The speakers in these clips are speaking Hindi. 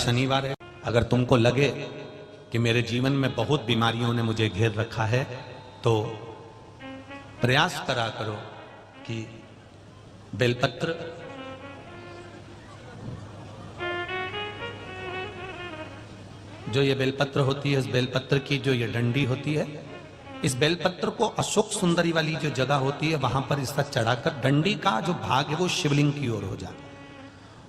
शनिवार है। अगर तुमको लगे कि मेरे जीवन में बहुत बीमारियों ने मुझे घेर रखा है तो प्रयास करा करो कि बेलपत्र जो ये बेलपत्र होती है, इस बेलपत्र की जो ये डंडी होती है, इस बेलपत्र को अशोक सुंदरी वाली जो जगह होती है वहां पर इसका चढ़ाकर डंडी का जो भाग है वो शिवलिंग की ओर हो जाता है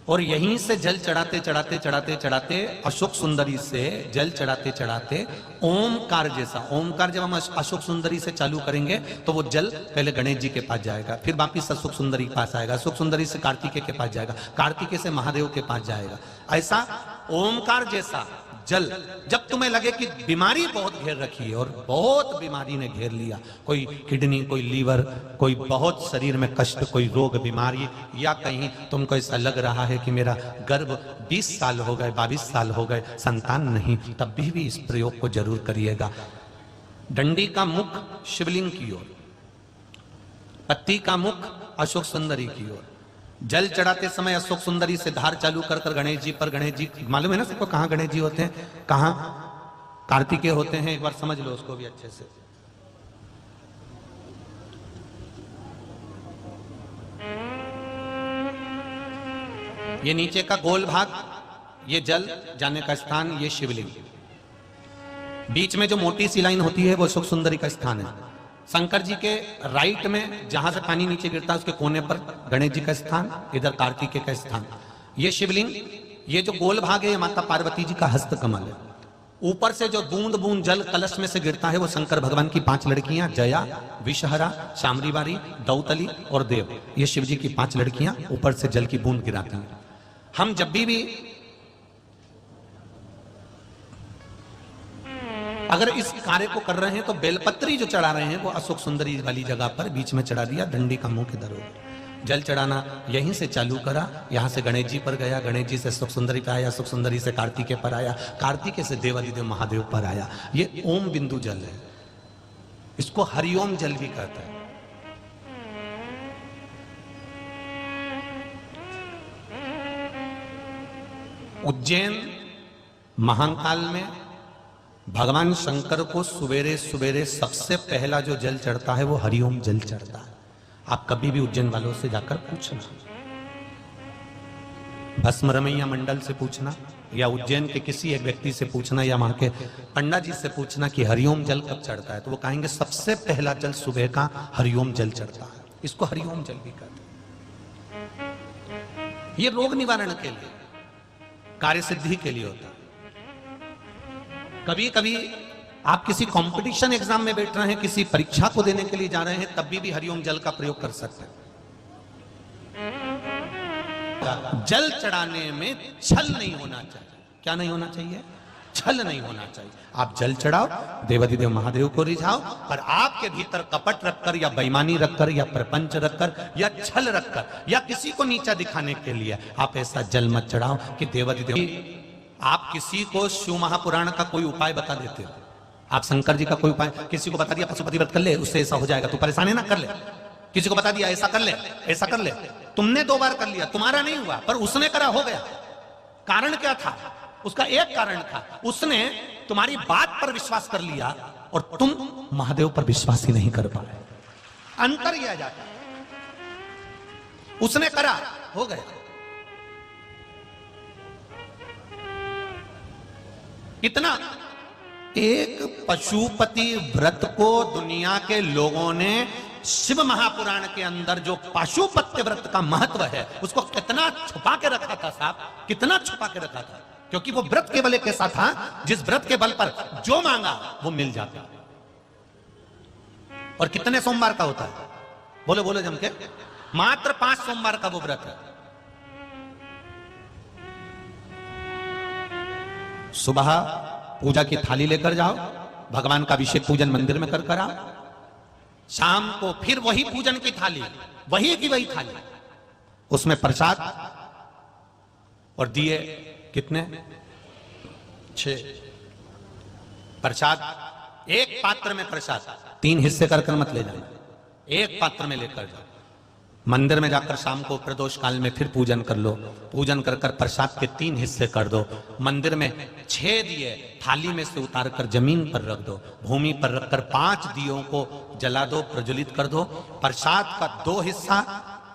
और यहीं से जल चढ़ाते चढ़ाते चढ़ाते चढ़ाते अशोक सुंदरी से जल चढ़ाते चढ़ाते ओमकार जैसा, ओमकार जब हम अशोक सुंदरी से चालू करेंगे तो वो जल पहले गणेश जी के पास जाएगा, फिर वापिस अशोक सुंदरी के पास आएगा, अशोक सुंदरी से कार्तिकेय के पास जाएगा, कार्तिकेय से महादेव के पास जाएगा। ऐसा ओमकार जैसा जल जब तुम्हें लगे कि बीमारी बहुत घेर रखी है और बहुत बीमारी ने घेर लिया, कोई किडनी, कोई लीवर, कोई बहुत शरीर में कष्ट, कोई रोग बीमारी, या कहीं तुमको ऐसा लग रहा है कि मेरा गर्भ 20 साल हो गए, 22 साल हो गए, संतान नहीं, तब भी इस प्रयोग को जरूर करिएगा। डंडी का मुख शिवलिंग की ओर, पत्ती का मुख अशोक सुंदरी की ओर, जल चढ़ाते समय अशोक सुंदरी से धार चालू कर कर गणेश जी पर, गणेश जी मालूम है ना सबको कहां गणेश जी होते हैं, कहां कार्तिकेय होते हैं, एक बार समझ लो उसको भी अच्छे से। ये नीचे का गोल भाग, ये जल जाने का स्थान, ये शिवलिंग, बीच में जो मोटी सी लाइन होती है वो अशोक सुंदरी का स्थान है। शंकर जी के राइट में जहां से पानी नीचे गिरता है उसके कोने पर गणेश जी का स्थान, इधर कार्तिकेय का स्थान, ये शिवलिंग, ये जो गोल भाग है ये माता पार्वती जी का हस्त कमल है। ऊपर से जो बूंद बूंद जल कलश में से गिरता है वो शंकर भगवान की 5 लड़कियां, जया, विषहरा, शामरीवारी, दौतली और देव, ये शिव जी की 5 लड़कियां ऊपर से जल की बूंद गिराती हैं। हम जब भी अगर इस कार्य को कर रहे हैं तो बेलपत्री जो चढ़ा रहे हैं वो अशोक सुंदरी वाली जगह पर बीच में चढ़ा दिया, डंडी का मुंह के दरो, जल चढ़ाना यहीं से चालू करा, यहां से गणेश जी पर गया, गणेश जी से अशोक सुंदरी पर आया, अशोक सुंदरी से कार्तिकेय पर आया, कार्तिकेय से देवादिदेव महादेव पर आया। ये ओम बिंदु जल है, इसको हरिओम जल भी कहते हैं। उज्जैन महाकाल में भगवान शंकर को सवेरे सवेरे सबसे पहला जो जल चढ़ता है वो हरिओम जल चढ़ता है। आप कभी भी उज्जैन वालों से जाकर पूछना, भस्म रमैया मंडल से पूछना या उज्जैन के किसी एक व्यक्ति से पूछना या वहां के पंडा जी से पूछना कि हरिओम जल कब चढ़ता है, तो वो कहेंगे सबसे पहला जल सुबह का हरिओम जल चढ़ता है। इसको हरिओम जल भी कहते हैं। ये रोग निवारण के लिए, कार्य सिद्धि के लिए होता है। कभी कभी आप किसी कंपटीशन एग्जाम में बैठ रहे हैं, किसी परीक्षा को देने के लिए जा रहे हैं, तब भी हरिओम जल का प्रयोग कर सकते हैं। जल चढ़ाने में छल नहीं होना चाहिए। क्या नहीं होना चाहिए? छल नहीं होना चाहिए। आप जल चढ़ाओ, देवादिदेव महादेव को रिझाओ, पर आपके भीतर कपट रखकर या बेईमानी रखकर या प्रपंच रखकर या छल रखकर या किसी को नीचा दिखाने के लिए आप ऐसा जल मत चढ़ाओ कि देवादिदेव। आप किसी को शिव महापुराण का कोई उपाय बता देते हो, आप शंकर जी का कोई उपाय किसी को बता दिया, पशुपति व्रत कर ले उससे ऐसा हो जाएगा, तू परेशान है ना, कर ले। किसी को बता दिया ऐसा कर ले, ऐसा कर ले, तुमने 2 बार कर लिया, तुम्हारा नहीं हुआ, पर उसने करा, हो गया। कारण क्या था? उसका एक कारण था, उसने तुम्हारी बात पर विश्वास कर लिया और तुम महादेव पर विश्वास ही नहीं कर पाए। अंतर यह जाता, उसने करा, हो गया। इतना एक पशुपति व्रत को दुनिया के लोगों ने शिव महापुराण के अंदर जो पशुपति व्रत का महत्व है उसको कितना छुपा के रखा था साहब, कितना छुपा के रखा था, क्योंकि वो व्रत के बल एक ऐसा था जिस व्रत के बल पर जो मांगा वो मिल जाता। और कितने सोमवार का होता है? बोलो बोलो जम के। मात्र 5 सोमवार का वो व्रत है। सुबह पूजा की थाली लेकर जाओ, भगवान का अभिषेक पूजन मंदिर में कर आओ, शाम को फिर वही पूजन की थाली, वही की वही थाली, उसमें प्रसाद और दिए कितने? 6 प्रसाद, एक पात्र में प्रसाद, 3 हिस्से कर मत ले जाना, एक पात्र में लेकर जाओ। मंदिर में जाकर शाम को प्रदोष काल में फिर पूजन कर लो। पूजन कर कर प्रसाद के 3 हिस्से कर दो। मंदिर में 6 दिए थाली में से उतार कर जमीन पर रख दो। भूमि पर रखकर 5 दियों को जला दो, प्रज्वलित कर दो। प्रसाद का 2 हिस्सा,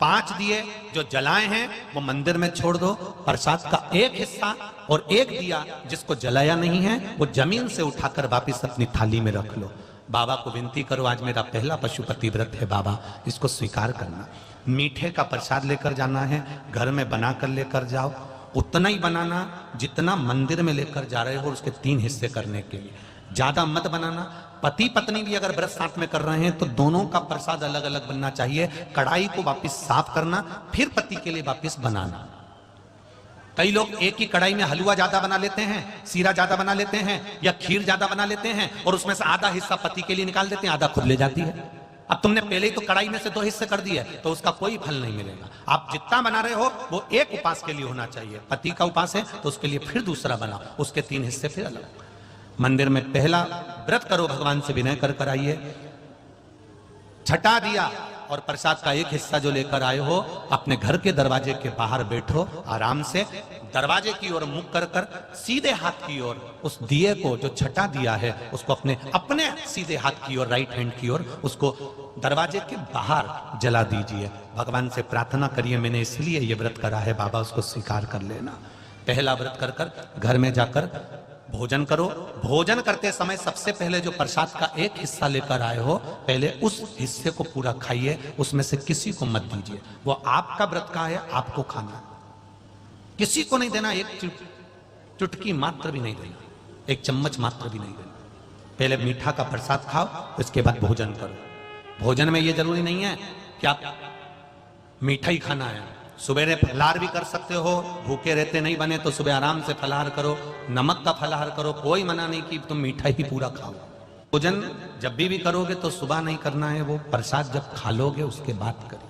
5 दिए जो जलाए हैं वो मंदिर में छोड़ दो। प्रसाद का 1 हिस्सा और 1 दिया जिसको जलाया नहीं है वो जमीन से उठाकर वापिस अपनी थाली में रख लो। बाबा को विनती करो, आज मेरा पहला पशुपति व्रत है बाबा, इसको स्वीकार करना। मीठे का प्रसाद लेकर जाना है, घर में बनाकर लेकर जाओ। उतना ही बनाना जितना मंदिर में लेकर जा रहे हो, उसके 3 हिस्से करने के लिए। ज्यादा मत बनाना। पति पत्नी भी अगर व्रत साथ में कर रहे हैं तो दोनों का प्रसाद अलग अलग बनना चाहिए। कढ़ाई को वापस साफ करना, फिर पति के लिए वापस बनाना। कई लोग एक ही कढ़ाई में हलवा ज्यादा बना लेते हैं, सीरा ज्यादा बना लेते हैं या खीर ज्यादा बना लेते हैं और उसमें से आधा हिस्सा पति के लिए निकाल देते हैं, आधा खुद ले जाती है। अब तुमने पहले ही तो कढ़ाई में से 2 हिस्से कर दिए तो उसका कोई फल नहीं मिलेगा। आप जितना बना रहे हो वो एक उपास के लिए होना चाहिए। पति का उपास है तो उसके लिए फिर दूसरा बनाओ, उसके 3 हिस्से फिर अलग। मंदिर में पहला व्रत करो, भगवान से विनय कर आइए। छठा दिया और प्रसाद का 1 हिस्सा जो लेकर आए हो अपने घर के दरवाजे के बाहर बैठो आराम से, दरवाजे की ओर मुख कर कर सीधे हाथ की ओर उस दिए को जो छठा दिया है उसको अपने अपने सीधे हाथ की ओर, राइट हैंड की ओर, उसको दरवाजे के बाहर जला दीजिए। भगवान से प्रार्थना करिए, मैंने इसलिए ये व्रत करा है बाबा, उसको स्वीकार कर लेना। पहला व्रत कर कर घर में जाकर भोजन करो। भोजन करते समय सबसे पहले जो प्रसाद का 1 हिस्सा लेकर आए हो पहले उस हिस्से को पूरा खाइए, उसमें से किसी को मत दीजिए। वो आपका व्रत का है, आपको खाना, किसी को नहीं देना। एक चुटकी मात्र भी नहीं देना, 1 चम्मच मात्र भी नहीं देना। पहले मीठा का प्रसाद खाओ, उसके बाद भोजन करो। भोजन में ये जरूरी नहीं है कि आप मीठा ही खाना है। सुबह फलाहार भी कर सकते हो, भूखे रहते नहीं बने तो सुबह आराम से फलाहार करो, नमक का फलाहार करो, कोई मना नहीं कि तुम मीठा ही पूरा खाओ। भोजन जब भी करोगे तो सुबह नहीं करना है, वो प्रसाद जब खा लोगे उसके बाद करिए।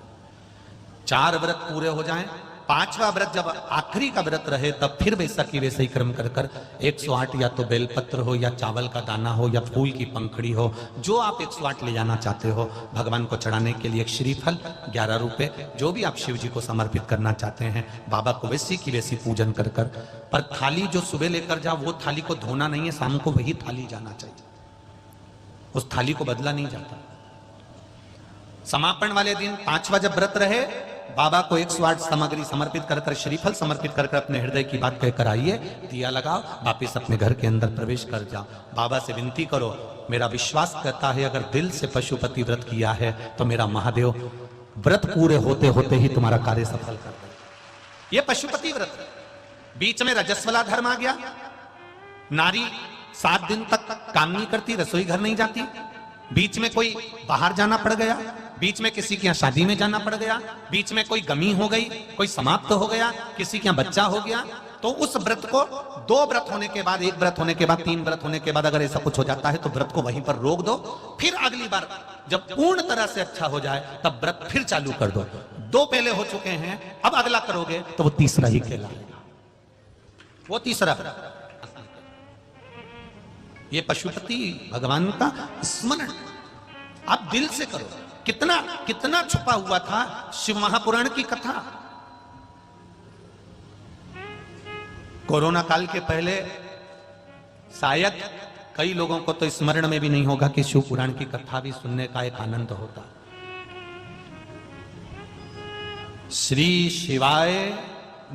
4 व्रत पूरे हो जाएं, 5वां व्रत जब आखिरी का व्रत रहे तब फिर वैसा की वैसे ही क्रम कर कर 108 या तो बेलपत्र हो या चावल का दाना हो या फूल की पंखड़ी हो, जो आप 108 ले जाना चाहते हो भगवान को चढ़ाने के लिए। एक श्रीफल 11 रुपए, जो भी आप शिव जी को समर्पित करना चाहते हैं बाबा को वैसी की वैसी पूजन कर कर। पर थाली जो सुबह लेकर जाओ वो थाली को धोना नहीं है, शाम को वही थाली जाना चाहिए, उस थाली को बदला नहीं जाता। समापन वाले दिन 5वां जब व्रत रहे बाबा को 108 सामग्री समर्पित कर कर, श्रीफल समर्पित कर कर अपने हृदय की बात कहकर आइए, दिया लगाओ, वापिस अपने घर के अंदर प्रवेश कर जाओ। बाबा से विनती करो, मेरा विश्वास कहता है अगर दिल से पशुपति व्रत किया है तो मेरा महादेव व्रत पूरे होते होते ही तुम्हारा कार्य सफल कर दे। ये पशुपति व्रत। बीच में रजस्वला धर्म आ गया, नारी 7 दिन तक काम नहीं करती, रसोई घर नहीं जाती। बीच में कोई बाहर जाना पड़ गया, बीच में किसी के यहाँ शादी में जाना पड़ गया, बीच में कोई गमी हो गई, कोई समाप्त हो गया, किसी के यहाँ बच्चा हो गया, तो उस व्रत को 2 व्रत होने के बाद, 1 व्रत होने के बाद, 3 व्रत होने के बाद अगर ऐसा कुछ हो जाता है तो व्रत को वहीं पर रोक दो। फिर अगली बार जब पूर्ण तरह से अच्छा हो जाए तब व्रत फिर चालू कर दो। 2 पहले हो चुके हैं, अब अगला करोगे तो वो तीसरा ही कहलाएगा, वो तीसरा। ये पशुपति भगवान का स्मरण आप दिल से करो। कितना कितना छुपा हुआ था शिव महापुराण की कथा। कोरोना काल के पहले शायद कई लोगों को तो स्मरण में भी नहीं होगा कि शिव पुराण की कथा भी सुनने का एक आनंद होता। श्री शिवाय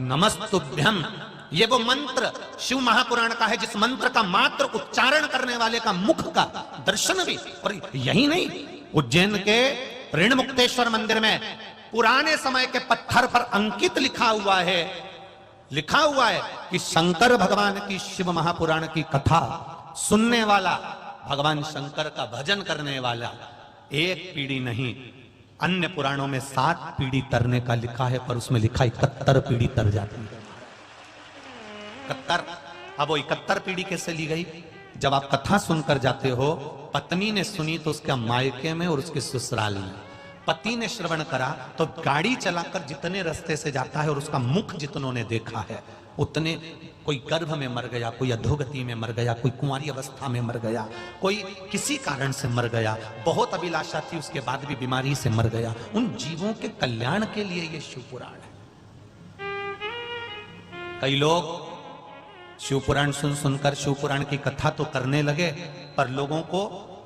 नमस्तुभ्यम, ये वो मंत्र शिव महापुराण का है जिस मंत्र का मात्र उच्चारण करने वाले का मुख का दर्शन भी। और यही नहीं, उज्जैन के ऋणमुक्तेश्वर मंदिर में पुराने समय के पत्थर पर अंकित लिखा हुआ है कि शंकर भगवान की शिव महापुराण की कथा सुनने वाला, भगवान शंकर का भजन करने वाला 1 पीढ़ी नहीं, अन्य पुराणों में 7 पीढ़ी तरने का लिखा है, पर उसमें लिखा 71 पीढ़ी तर जाती है। 71। अब वो 71 पीढ़ी कैसे ली गई? जब आप कथा सुनकर जाते हो, पत्नी ने सुनी तो उसके मायके में और उसके ससुराल में, पति ने श्रवण करा तो गाड़ी चलाकर जितने रास्ते से जाता है और उसका मुख जितनों ने देखा है उतने, कोई गर्भ में मर गया, कोई अधोगति में मर गया, कोई कुंवारी अवस्था में मर गया, कोई किसी कारण से मर गया, बहुत अभिलाषा थी उसके बाद भी बीमारी से मर गया। उन जीवों के कल्याण के लिए ये शिव पुराण है। कई लोग शिव पुराण सुन सुनकर शिव पुराण की कथा तो करने लगे, पर लोगों को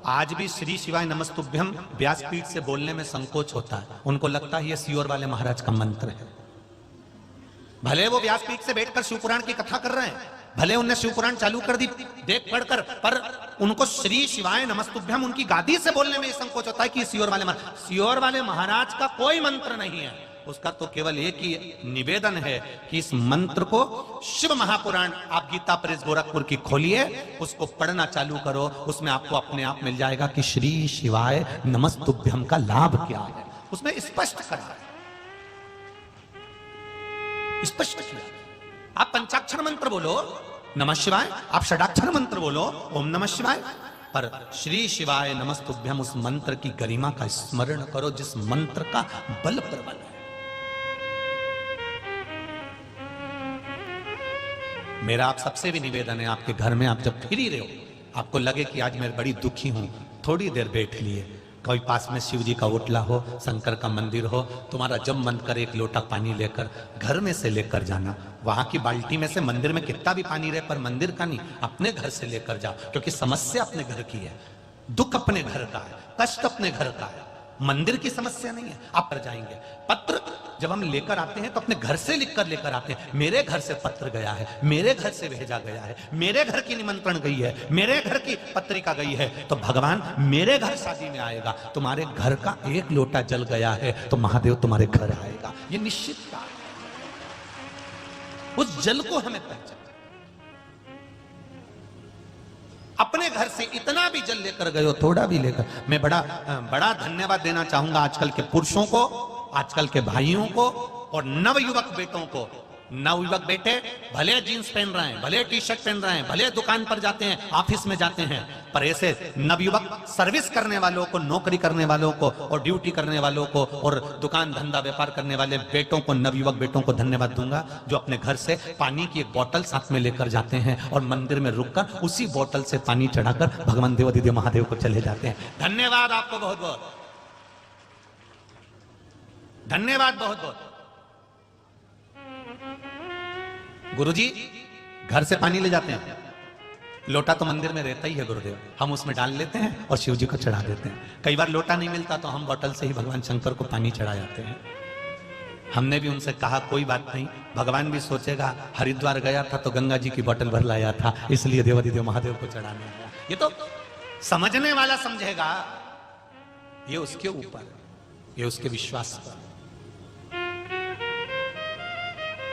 आज भी श्री शिवाय नमस्तुभ्यम व्यासपीठ से बोलने में संकोच होता है। उनको लगता है ये सियोर वाले महाराज का मंत्र है। भले वो व्यासपीठ से बैठकर शिव पुराण की कथा कर रहे हैं, भले उनने शिव पुराण चालू कर दी देख पढ़कर, पर उनको श्री शिवाय नमस्तुभ्यम उनकी गादी से बोलने में संकोच होता है कि सियोर वाले महाराज का कोई मंत्र नहीं है। उसका तो केवल एक ही निवेदन है कि इस मंत्र को शिव महापुराण आप गीता प्रेस गोरखपुर की खोलिए, उसको पढ़ना चालू करो, उसमें आपको अपने आप मिल जाएगा कि श्री शिवाय नमस्तुभ्यम का लाभ क्या है। उसमें स्पष्ट करा है, स्पष्ट किया। आप पंचाक्षर मंत्र बोलो नमः शिवाय, आप षडाक्षर मंत्र बोलो ओम नमः शिवाय, पर श्री शिवाय नमस्तुभ्यम उस मंत्र की गरिमा का स्मरण करो जिस मंत्र का बल प्रबल है। मेरा आप सबसे भी निवेदन है, आपके घर में आप जब फिर ही रहे हो, आपको लगे कि आज मैं बड़ी दुखी हूं, थोड़ी देर बैठ लिए, कोई पास में शिव जी का ओटला हो, शंकर का मंदिर हो, तुम्हारा जब मन करे एक लोटा पानी लेकर घर में से लेकर जाना। वहां की बाल्टी में से मंदिर में कितना भी पानी रहे, पर मंदिर का नहीं, अपने घर से लेकर जाओ, क्योंकि समस्या अपने घर की है, दुख अपने घर का है, कष्ट अपने घर का है, मंदिर की समस्या नहीं है। आप कर जाएंगे। पत्र जब हम लेकर आते हैं तो अपने घर से लिखकर लेकर आते हैं। मेरे घर से पत्र गया है, मेरे घर से भेजा गया है, मेरे घर की निमंत्रण गई है, मेरे घर की पत्रिका गई है, तो भगवान मेरे घर शादी में आएगा। तुम्हारे घर का एक लोटा जल गया है तो महादेव तुम्हारे घर आएगा, ये निश्चित बात है। उस जल को हमें पहचान, अपने घर से इतना भी जल लेकर गए हो, थोड़ा भी लेकर। मैं बड़ा धन्यवाद देना चाहूंगा आजकल के पुरुषों को, आजकल के भाइयों को और नवयुवक बेटों को। नवयुवक बेटे भले जीन्स पहन रहे हैं, भले टी शर्ट पहन रहे हैं, भले दुकान पर जाते हैं, ऑफिस में जाते हैं, पर ऐसे नवयुवक सर्विस करने वालों को, नौकरी करने वालों को और ड्यूटी करने वालों को और दुकान धंधा व्यापार करने वाले बेटों को, नवयुवक बेटों को धन्यवाद दूंगा, जो अपने घर से पानी की एक बोतल साथ में लेकर जाते हैं और मंदिर में रुककर उसी बोतल से पानी चढ़ाकर भगवान देवादिदेव महादेव को चले जाते हैं। धन्यवाद आपको बहुत बहुत, धन्यवाद बहुत बहुत। गुरुजी घर से पानी ले जाते हैं, लोटा तो मंदिर में रहता ही है गुरुदेव, हम उसमें डाल लेते हैं और शिव जी को चढ़ा देते हैं। कई बार लोटा नहीं मिलता तो हम बोतल से ही भगवान शंकर को पानी चढ़ा जाते हैं। हमने भी उनसे कहा कोई बात नहीं, भगवान भी सोचेगा हरिद्वार गया था तो गंगा जी की बोतल भर लाया था, इसलिए देवादिदेव महादेव को चढ़ाने आया। ये तो समझने वाला समझेगा, ये उसके ऊपर, ये उसके विश्वास पर।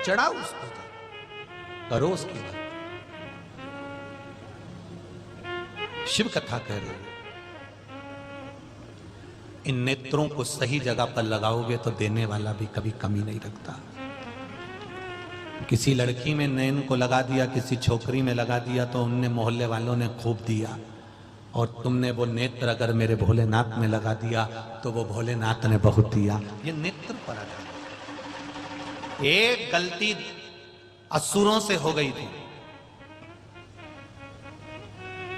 चढ़ाओ उसको, करो उसकी बात। शिव कथा कह रहे, इन नेत्रों को सही जगह पर लगाओगे तो देने वाला भी कभी कमी नहीं रखता। किसी लड़की में नैन को लगा दिया, किसी छोकरी में लगा दिया तो उनने मोहल्ले वालों ने खूब दिया, और तुमने वो नेत्र अगर मेरे भोलेनाथ में लगा दिया तो वो भोलेनाथ ने बहुत दिया। ये नेत्र पर एक गलती असुरों से हो गई थी।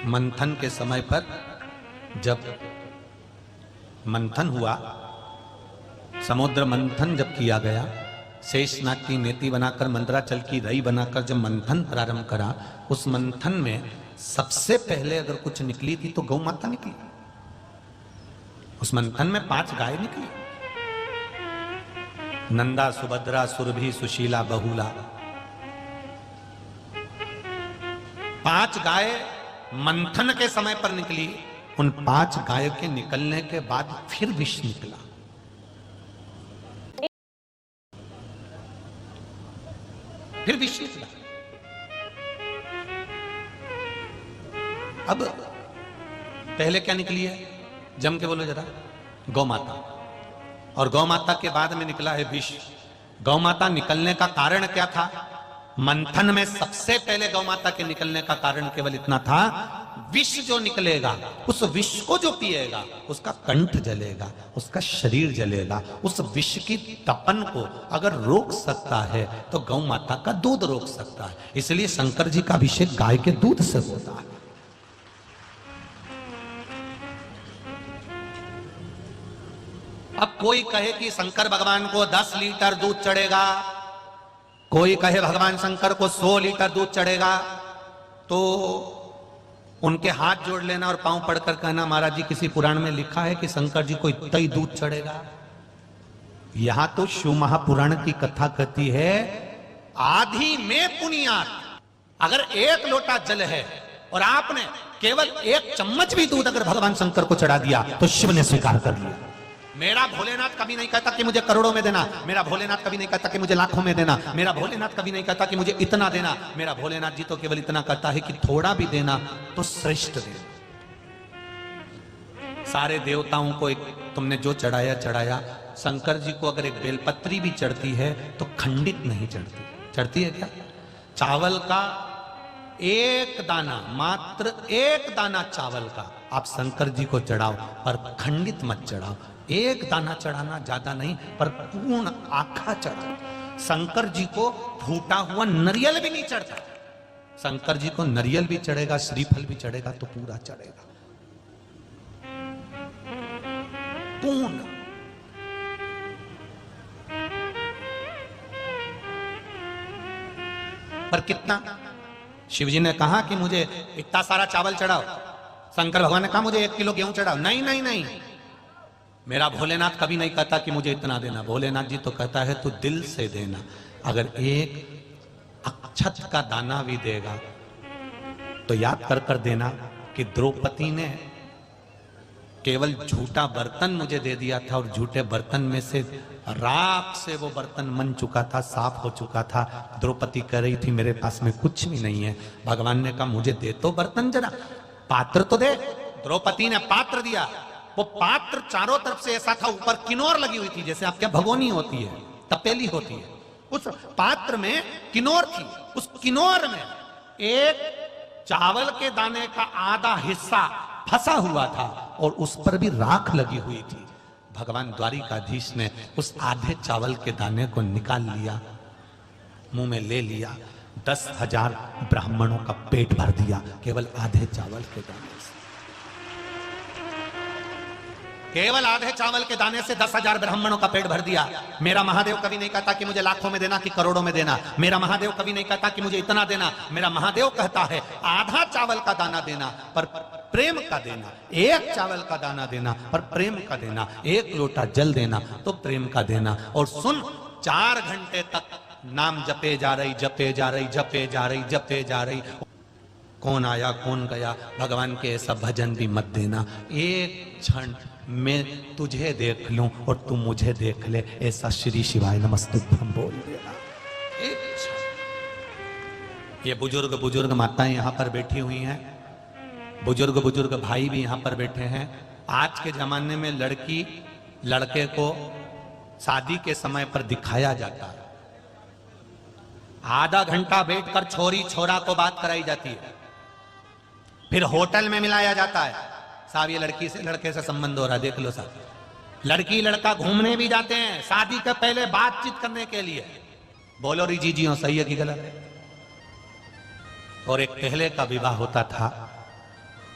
मंथन के समय पर जब मंथन हुआ, समुद्र मंथन जब किया गया, शेषनाग की नेति बनाकर, मंदराचल की रई बनाकर जब मंथन प्रारंभ करा, उस मंथन में सबसे पहले अगर कुछ निकली थी तो गौ माता निकली। उस मंथन में 5 गाय निकली, नंदा, सुभद्रा, सुरभि, सुशीला, बहुला। 5 गाय मंथन के समय पर निकली। उन 5 गाय के निकलने के बाद फिर विष निकला। फिर विष निकला। अब पहले क्या निकली है, जम के बोलो जरा, गौ माता, और गौ माता के बाद में निकला है विष। गौ माता निकलने का कारण क्या था? मंथन में सबसे पहले गौ माता के निकलने का कारण केवल इतना था विष जो निकलेगा, उस विष को जो पिएगा उसका कंठ जलेगा, उसका शरीर जलेगा। उस विष की तपन को अगर रोक सकता है तो गौ माता का दूध रोक सकता है। इसलिए शंकर जी का अभिषेक गाय के दूध से होता है। अब कोई कहे कि शंकर भगवान को 10 लीटर दूध चढ़ेगा, कोई कहे भगवान शंकर को 100 लीटर दूध चढ़ेगा, तो उनके हाथ जोड़ लेना और पांव पड़कर कहना महाराज जी किसी पुराण में लिखा है कि शंकर जी को इतना ही दूध चढ़ेगा। यहां तो शिव महापुराण की कथा कहती है आधी में पुनियात। अगर 1 लोटा जल है और आपने केवल 1 चम्मच भी दूध अगर भगवान शंकर को चढ़ा दिया तो शिव ने स्वीकार कर लिया। मेरा भोलेनाथ कभी नहीं कहता कि मुझे करोड़ों में देना, मेरा भोलेनाथ कभी नहीं कहता कि मुझे लाखों में देना, मेरा भोलेनाथ कभी नहीं कहता कि मुझे इतना देना। मेरा भोलेनाथ जी तो केवल इतना कहता है कि थोड़ा भी देना तो श्रेष्ठ देना। सारे देवताओं को एक तुमने जो चढ़ाया चढ़ाया, शंकर जी को अगर एक बेलपत्री भी चढ़ती है तो खंडित नहीं चढ़ती। चढ़ती है क्या? चावल का 1 दाना, मात्र 1 दाना चावल का आप शंकर जी को चढ़ाओ पर खंडित मत चढ़ाओ। 1 दाना चढ़ाना, ज्यादा नहीं, पर पूर्ण आखा चढ़ाओ। शंकर जी को फूटा हुआ नरियल भी नहीं चढ़ता। शंकर जी को नरियल भी चढ़ेगा, श्रीफल भी चढ़ेगा तो पूरा चढ़ेगा, पूर्ण। पर कितना? शिवजी ने कहा कि मुझे इतना सारा चावल चढ़ाओ, शंकर भगवान ने कहा मुझे 1 किलो गेहूं चढ़ाओ। नहीं नहीं नहीं, मेरा भोलेनाथ कभी नहीं कहता कि मुझे इतना देना। भोलेनाथ जी तो कहता है तू दिल से देना। अगर 1 अक्षत का दाना भी देगा तो याद कर कर देना कि द्रौपदी ने केवल झूठा बर्तन मुझे दे दिया था और झूठे बर्तन में से राख से वो बर्तन मन चुका था, साफ हो चुका था। द्रौपदी कह रही थी मेरे पास में कुछ भी नहीं है। भगवान ने कहा मुझे दे तो बर्तन जरा, पात्र तो दे। द्रौपदी ने पात्र दिया। वो पात्र चारों तरफ से ऐसा था, ऊपर किनोर लगी हुई थी, जैसे आपके भगोनी होती है, तपेली होती है। उस पात्र में किनोर थी। उस किनोर में एक चावल के दाने का आधा हिस्सा फंसा हुआ था और उस पर भी राख लगी हुई थी। भगवान द्वारिकाधीश ने उस आधे चावल के दाने को निकाल लिया, मुंह में ले लिया, 10,000 ब्राह्मणों का पेट भर दिया केवल आधे चावल के दाने से। केवल आधे चावल के दाने से 10,000 ब्राह्मणों का पेट भर दिया। मेरा महादेव कभी नहीं कहता कि मुझे लाखों में देना कि करोड़ों में देना। मेरा महादेव कभी नहीं कहता कि मुझे इतना देना। मेरा महादेव कहता है आधा चावल का दाना देना पर प्रेम का देना, 1 चावल का दाना देना पर प्रेम का देना, 1 लोटा जल देना तो प्रेम का देना। और सुन, 4 घंटे तक नाम जपे जा रही, जपे जा रही, जपे जा रही, जपे जा रही। कौन आया कौन गया, भगवान के ऐसा भजन भी मत देना। 1 क्षण मैं तुझे देख लूं और तू मुझे देख ले, ऐसा श्री शिवाय नमस्तुभ्यं बोल देना। 1 क्षण। ये बुजुर्ग माताएं यहां पर बैठी हुई हैं, बुजुर्ग भाई भी यहां पर बैठे हैं। आज के जमाने में लड़की लड़के को शादी के समय पर दिखाया जाता है। आधा घंटा बैठकर छोरी छोरा को बात कराई जाती है, फिर होटल में मिलाया जाता है। साहब ये लड़की से लड़के से संबंध हो रहा है, देख लो साहब। लड़की लड़का घूमने भी जाते हैं शादी के पहले बातचीत करने के लिए। बोलो री जी हो, सही है कि गलत है? और एक पहले का विवाह होता था,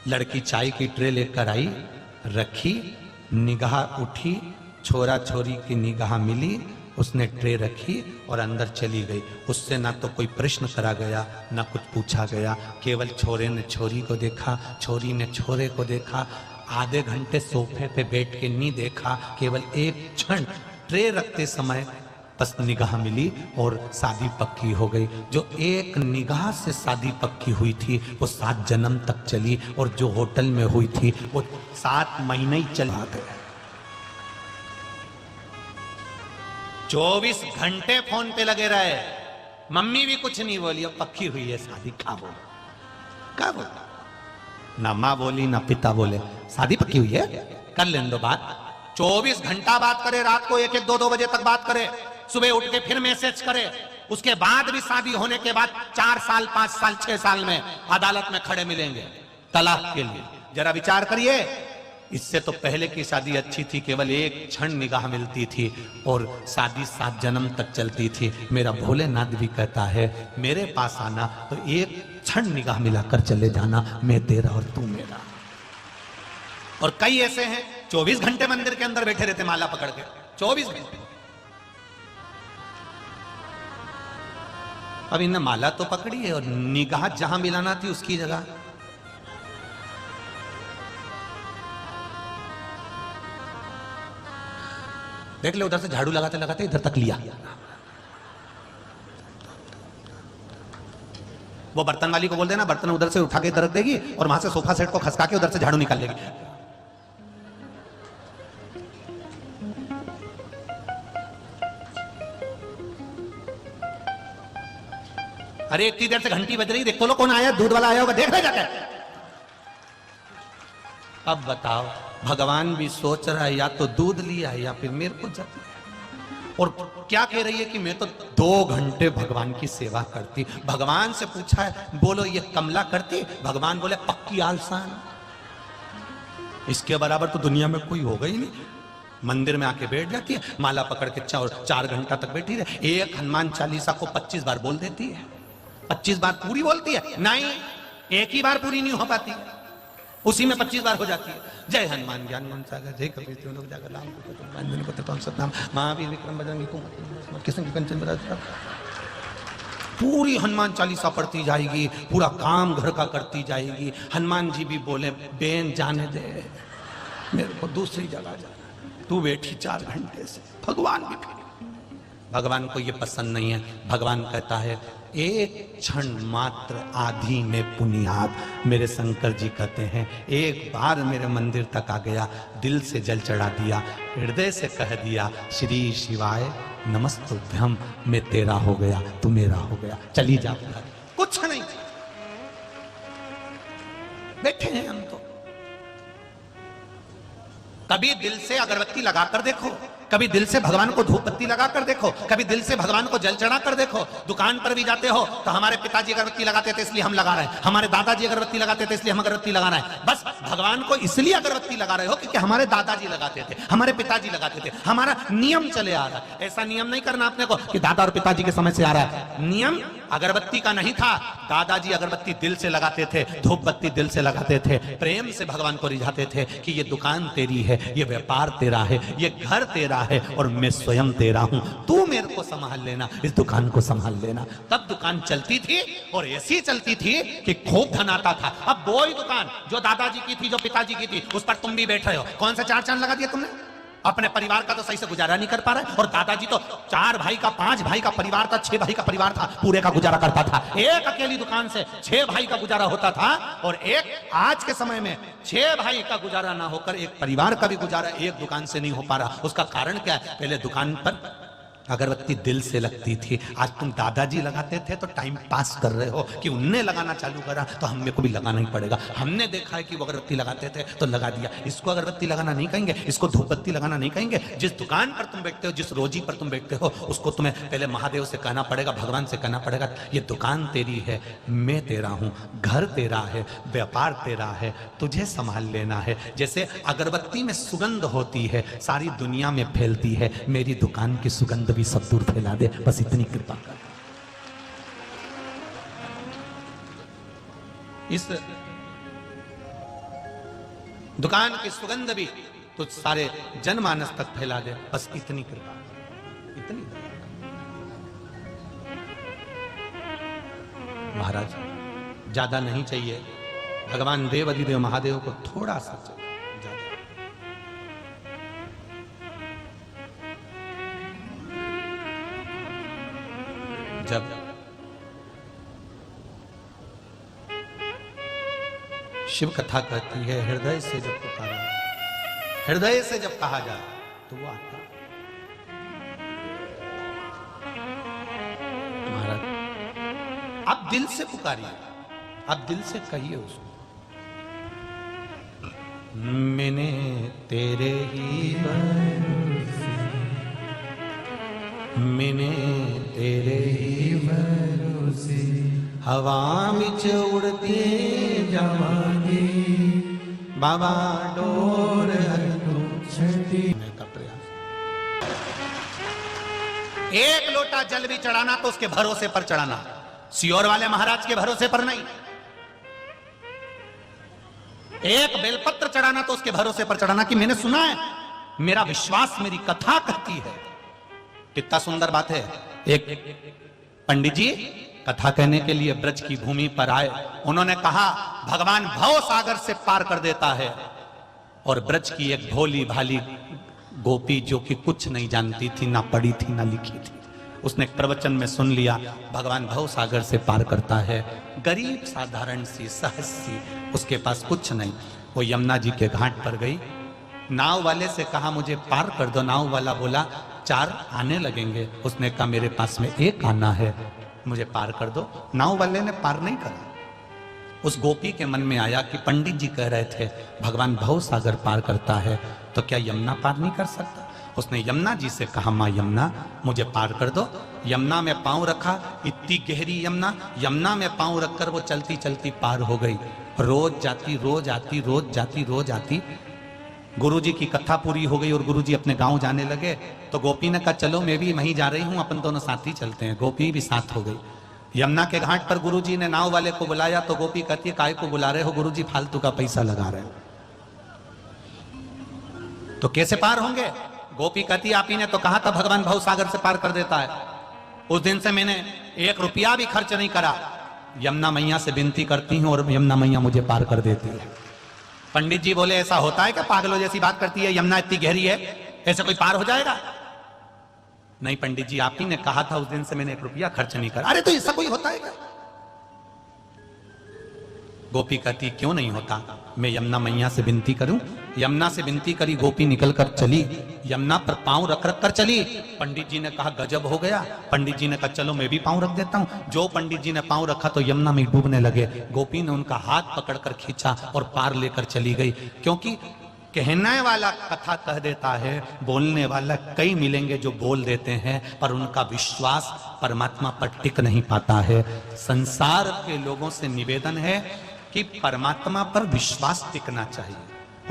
लड़की चाय की ट्रे लेकर आई, रखी, निगाह उठी, छोरा छोरी की निगाह मिली, उसने ट्रे रखी और अंदर चली गई। उससे ना तो कोई प्रश्न करा गया ना कुछ पूछा गया, केवल छोरे ने छोरी को देखा, छोरी ने छोरे को देखा। आधे घंटे सोफे पे बैठ के नहीं देखा, केवल 1 क्षण ट्रे रखते समय बस निगाह मिली और शादी पक्की हो गई। जो 1 निगाह से शादी पक्की हुई थी वो 7 जन्म तक चली, और जो होटल में हुई थी वो 7 महीने ही चला गया। 24 घंटे फोन पे लगे रहे, मम्मी भी कुछ नहीं बोली, अब पक्की हुई है शादी। क्या बोला? ना माँ बोली ना पिता बोले, शादी पक्की हुई है, कर लेने दो बात। 24 घंटा बात करे, रात को 1-1, 2-2 बजे तक बात करे, सुबह उठ के फिर मैसेज करे। उसके बाद भी शादी होने के बाद 4 साल, 5 साल, 6 साल में अदालत में खड़े मिलेंगे, तलाक के लिए। जरा विचार करिए, इससे तो पहले की शादी अच्छी थी, केवल एक क्षण निगाह मिलती थी और शादी 7 जन्म तक चलती थी। मेरा भोलेनाथ भी कहता है मेरे पास आना तो एक क्षण निगाह मिलाकर चले जाना, मैं तेरा और तू मेरा। और कई ऐसे हैं 24 घंटे मंदिर के अंदर बैठे रहते माला पकड़ के, 24 घंटे। अब इन्हें माला तो पकड़ी है और निगाह जहां मिलाना थी उसकी जगह। देख ले, उधर से झाड़ू लगाते लगाते इधर तक लिया। वो बर्तन वाली को बोल देना बर्तन उधर से उठा के इधर रख देगी और वहां से सोफा सेट को खसका के उधर से झाड़ू निकाल लेगी। अरे इतनी देर से घंटी बज रही, देखो लो कौन आया, दूध वाला आया होगा, देख ले जाकर। अब बताओ, भगवान भी सोच रहा है या तो दूध लिया है या फिर मेरे को जब। और क्या कह रही है कि मैं तो 2 घंटे भगवान की सेवा करती। भगवान से पूछा है बोलो ये कमला करती, भगवान बोले पक्की आलसान, इसके बराबर तो दुनिया में कोई होगा ही नहीं। मंदिर में आके बैठ जाती है, माला पकड़ के 4 घंटा तक बैठी रहे। एक हनुमान चालीसा को 25 बार बोल देती है, 25 बार पूरी बोलती है? नहीं, एक ही बार पूरी नहीं हो पाती, उसी में 25 बार हो जाती है। जय हनुमान ज्ञान गुण सागर, जय कबीर तिनु लोक जागर, राम पुत्र पवन सतनाम, महावीर विक्रम बजरंगी कुमति कृष्ण कंचन बरसात। पूरी हनुमान चालीसा पढ़ती जाएगी, पूरा काम घर का करती जाएगी। हनुमान जी भी बोले बेन जाने दे, मेरे को दूसरी जगह जाना, तू बैठी 4 घंटे से। भगवान भी, भगवान को ये पसंद नहीं है। भगवान कहता है एक क्षण मात्र आधी में पुनियाद। मेरे शंकर जी कहते हैं एक बार मेरे मंदिर तक आ गया, दिल से जल चढ़ा दिया, हृदय से कह दिया श्री शिवाय नमस्तुभ्यम, मैं तेरा हो गया, तू मेरा हो गया, चली जा घर। कुछ नहीं, बैठे हैं हम तो। कभी दिल से अगरबत्ती लगाकर देखो, कभी दिल से भगवान को धूप बत्ती लगा कर देखो, कभी दिल से भगवान को जल चढ़ा कर देखो। दुकान पर भी जाते हो तो हमारे पिताजी अगरबत्ती लगाते थे इसलिए हम लगा रहे हैं, हमारे दादाजी अगरबत्ती लगाते थे इसलिए हम अगरबत्ती लगा रहे हैं। बस भगवान को इसलिए अगरबत्ती लगा रहे हो क्योंकि हमारे दादाजी लगाते थे, हमारे पिताजी लगाते थे, हमारा नियम चले आ रहा है। ऐसा नियम नहीं करना अपने को कि दादा और पिताजी के समय से आ रहा है। नियम अगरबत्ती का नहीं था, दादाजी अगरबत्ती दिल से लगाते थे, धूप बत्ती दिल से लगाते थे, प्रेम से भगवान को रिझाते थे कि ये दुकान तेरी है, ये व्यापार तेरा है, ये घर तेरा है और मैं स्वयं तेरा हूं, तू मेरे को संभाल लेना, इस दुकान को संभाल लेना। तब दुकान चलती थी और ऐसी चलती थी कि खूब धन आता था। अब वो ही दुकान जो दादाजी की थी, जो पिताजी की थी, उस पर तुम भी बैठ रहे हो। कौन सा 4 चांद लगा दिया तुमने? अपने परिवार का तो सही से गुजारा नहीं कर पा रहे। और दादाजी तो 4 भाई का, 5 भाई का परिवार था, 6 भाई का परिवार था, पूरे का गुजारा करता था। एक अकेली दुकान से 6 भाई का गुजारा होता था। और एक आज के समय में 6 भाई का गुजारा ना होकर एक परिवार का भी गुजारा एक दुकान से नहीं हो पा रहा। उसका कारण क्या है? पहले दुकान पर अगरबत्ती दिल से लगती थी। आज तुम दादाजी लगाते थे तो टाइम पास कर रहे हो कि उनने लगाना चालू करा तो हमें को भी लगाना ही पड़ेगा। हमने देखा है कि वो अगरबत्ती लगाते थे तो लगा दिया। इसको अगरबत्ती लगाना नहीं कहेंगे, इसको धूप बत्ती लगाना नहीं कहेंगे। जिस दुकान पर तुम बैठते हो, जिस रोजी पर तुम बैठते हो, उसको तुम्हें पहले महादेव से कहना पड़ेगा, भगवान से कहना पड़ेगा ये दुकान तेरी है, मैं तेरा हूं, घर तेरा है, व्यापार तेरा है, तुझे संभाल लेना है। जैसे अगरबत्ती में सुगंध होती है, सारी दुनिया में फैलती है, मेरी दुकान की सुगंध भी सब दूर फैला दे, बस इतनी कृपा कर। इस दुकान की सुगंध भी तो सारे जनमानस तक फैला दे, बस इतनी कृपा, इतनी। महाराज ज्यादा नहीं चाहिए, भगवान देव अधिदेव महादेव को थोड़ा सा चाहिए। जब शिव कथा कहती है हृदय से जब पुकारा, हृदय से जब कहा जाए तो वो आता। महाराज आप दिल से पुकारिए, आप दिल से कहिए उसको, मैंने तेरे ही भरोसे, मैंने तेरे ही भरोसे हवा बिच उड़ती जावांगे बाबा डोर का प्रयास। एक लोटा जल भी चढ़ाना तो उसके भरोसे पर चढ़ाना, सियोर वाले महाराज के भरोसे पर नहीं। एक बेलपत्र चढ़ाना तो उसके भरोसे पर चढ़ाना कि मैंने सुना है, मेरा विश्वास, मेरी कथा कहती है। कितना सुंदर बात है। एक पंडित जी कथा कहने के लिए ब्रज की भूमि पर आए। उन्होंने कहा भगवान भव सागर से पार कर देता है। और ब्रज की एक भोली भाली गोपी जो कि कुछ नहीं जानती थी, ना पढ़ी थी ना लिखी थी, उसने एक प्रवचन में सुन लिया भगवान भव सागर से पार करता है। गरीब साधारण सी सहज सी, उसके पास कुछ नहीं। वो यमुना जी के घाट पर गई, नाव वाले से कहा मुझे पार कर दो। नाव वाला बोला 4 आने लगेंगे। उसने कहा मेरे पास में 1 आना है, मुझे पार कर दो। नाव वाले ने पार नहीं करा। उस गोपी के मन में आया कि पंडित जी कह रहे थे भगवान भव सागर पार करता है, तो क्या यमुना पार नहीं कर सकता? उसने यमुना जी से कहा माँ यमुना मुझे पार कर दो। यमुना में पांव रखा, इतनी गहरी यमुना, यमुना में पांव रखकर वो चलती चलती पार हो गई। रोज जाती, रोज आती, रोज जाती, रोज आती। गुरुजी की कथा पूरी हो गई और गुरुजी अपने गांव जाने लगे तो गोपी ने कहा चलो मैं भी वहीं जा रही हूं, अपन दोनों साथ ही चलते हैं। गोपी भी साथ हो गई। यमुना के घाट पर गुरुजी ने नाव वाले को बुलाया तो गोपी कहती है काहे को बुला रहे हो गुरुजी, फालतू का पैसा लगा रहे हो। तो कैसे पार होंगे? गोपी कहती आप ही ने तो कहा था भगवान भव सागर से पार कर देता है। उस दिन से मैंने 1 रुपया भी खर्च नहीं करा। यमुना मैया से विनती करती हूं और यमुना मैया मुझे पार कर देती है। पंडित जी बोले ऐसा होता है क्या? पागलों जैसी बात करती है, यमुना इतनी गहरी है, ऐसे कोई पार हो जाएगा? नहीं पंडित जी, आप ही ने कहा था, उस दिन से मैंने 1 रुपया खर्च नहीं करा। अरे तो ऐसा कोई होता है क्या? गोपी कहती क्यों नहीं होता, मैं यमुना मैया से विनती करूं। यमुना से विनती करी, गोपी निकलकर चली, यमुना पर पांव रख रख कर चली। पंडित जी ने कहा गजब हो गया। पंडित जी ने कहा चलो मैं भी पांव रख देता हूं। जो पंडित जी ने पांव रखा तो यमुना में डूबने लगे। गोपी ने उनका हाथ पकड़कर खींचा और पार लेकर चली गई। क्योंकि कहने वाला कथा कह देता है, बोलने वाला कई मिलेंगे जो बोल देते हैं, पर उनका विश्वास परमात्मा पर टिक नहीं पाता है। संसार के लोगों से निवेदन है कि परमात्मा पर विश्वास टिकना चाहिए।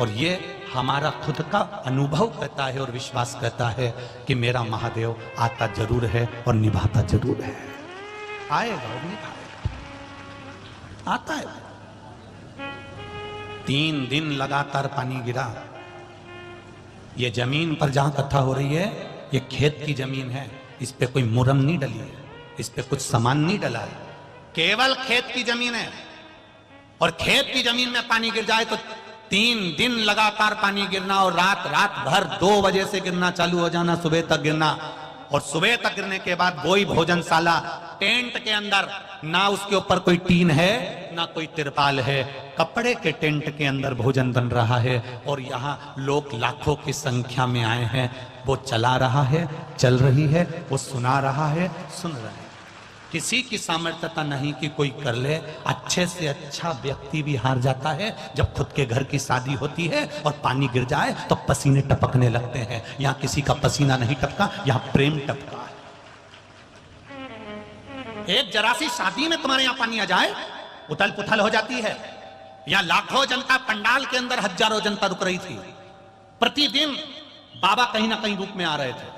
और ये हमारा खुद का अनुभव कहता है और विश्वास कहता है कि मेरा महादेव आता जरूर है और निभाता जरूर है। आएगा और निभाएगा, आता है। 3 दिन लगातार पानी गिरा। ये जमीन पर जहां कथा हो रही है ये खेत की जमीन है, इस पे कोई मुरम नहीं डली है, इस पे कुछ सामान नहीं डला है, केवल खेत की जमीन है। और खेत की जमीन में पानी गिर जाए तो 3 दिन लगातार पानी गिरना और रात भर 2 बजे से गिरना चालू हो जाना, सुबह तक गिरना। और सुबह तक गिरने के बाद वही भोजनशाला टेंट के अंदर, ना उसके ऊपर कोई टीन है ना कोई तिरपाल है, कपड़े के टेंट के अंदर भोजन बन रहा है। और यहाँ लोग लाखों की संख्या में आए हैं। वो चला रहा है, चल रही है, वो सुना रहा है, सुन रहा है। किसी की सामर्थ्यता नहीं कि कोई कर ले। अच्छे से अच्छा व्यक्ति भी हार जाता है जब खुद के घर की शादी होती है और पानी गिर जाए तो पसीने टपकने लगते हैं। यहाँ किसी का पसीना नहीं टपका, यहाँ प्रेम टपका है। एक जरा सी शादी में तुम्हारे यहाँ पानी आ जाए, उथल पुथल हो जाती है। यहाँ लाखों जनता, पंडाल के अंदर हजारों जनता रुक रही थी। प्रतिदिन बाबा कहीं ना कहीं रूप में आ रहे थे।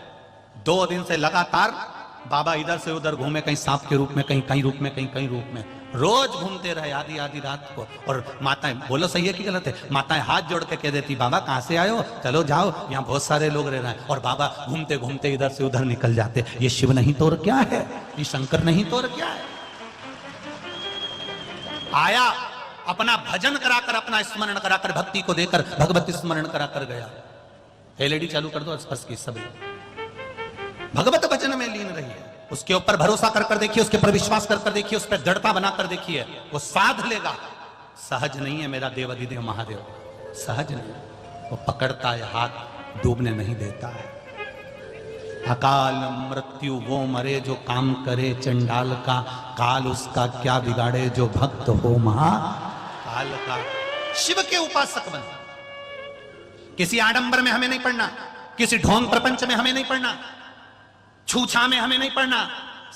2 दिन से लगातार बाबा इधर से उधर घूमे, कहीं सांप के रूप में, कहीं रूप में, कहीं रूप में, रोज घूमते रहे आधी रात को। और माताएं, बोलो सही है कि गलत है, माताएं हाथ जोड़ के कह देती बाबा कहां से आए हो, चलो जाओ, यहाँ बहुत सारे लोग रह रहे हैं। और बाबा घूमते घूमते इधर से उधर निकल जाते। ये शिव नहीं तो और क्या है, ये शंकर नहीं तो और क्या है। आया, अपना भजन कराकर, अपना स्मरण कराकर, भक्ति को देकर भगवती स्मरण कराकर गया। एलईडी चालू कर दो स्पर्श की, सब भगवत भजन में लीन रही है। उसके ऊपर भरोसा कर देखिए, उसके ऊपर विश्वास कर देखिए, उस पर दृढ़ता बनाकर देखिए, वो साध लेगा। सहज नहीं है मेरा देव अधिदेव महादेव, सहज नहीं। वो पकड़ता है हाथ, डूबने नहीं देता है। अकाल मृत्यु वो मरे जो काम करे चंडाल का, काल उसका क्या बिगाड़े जो भक्त हो महाकाल का। शिव के उपासक बन। किसी आडंबर में हमें नहीं पड़ना, किसी ढोंग प्रपंच में हमें नहीं पड़ना, छूछा में हमें नहीं पड़ना।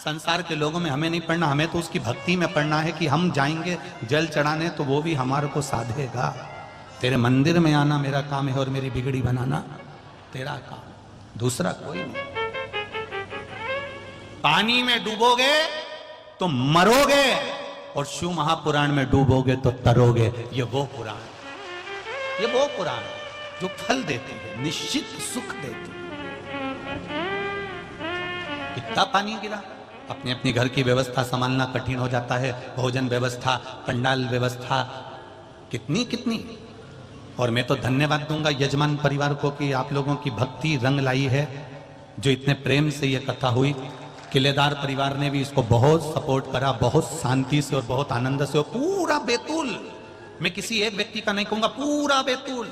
संसार के लोगों में हमें नहीं पढ़ना, हमें तो उसकी भक्ति में पढ़ना है कि हम जाएंगे जल चढ़ाने तो वो भी हमारे को साधेगा। तेरे मंदिर में आना मेरा काम है और मेरी बिगड़ी बनाना तेरा काम, दूसरा कोई नहीं। पानी में डूबोगे तो मरोगे और शिव महापुराण में डूबोगे तो तरोगे। ये वो पुराण, ये वो पुराण जो फल देते हैं, निश्चित सुख देते हैं। कितना पानी गिरा, अपने अपने घर की व्यवस्था संभालना कठिन हो जाता है, भोजन व्यवस्था, पंडाल व्यवस्था, कितनी कितनी। और मैं तो धन्यवाद दूंगा यजमान परिवार को कि आप लोगों की भक्ति रंग लाई है, जो इतने प्रेम से ये कथा हुई। किलेदार परिवार ने भी इसको बहुत सपोर्ट करा, बहुत शांति से और बहुत आनंद से। पूरा बैतूल, मैं किसी एक व्यक्ति का नहीं कहूंगा, पूरा बैतूल,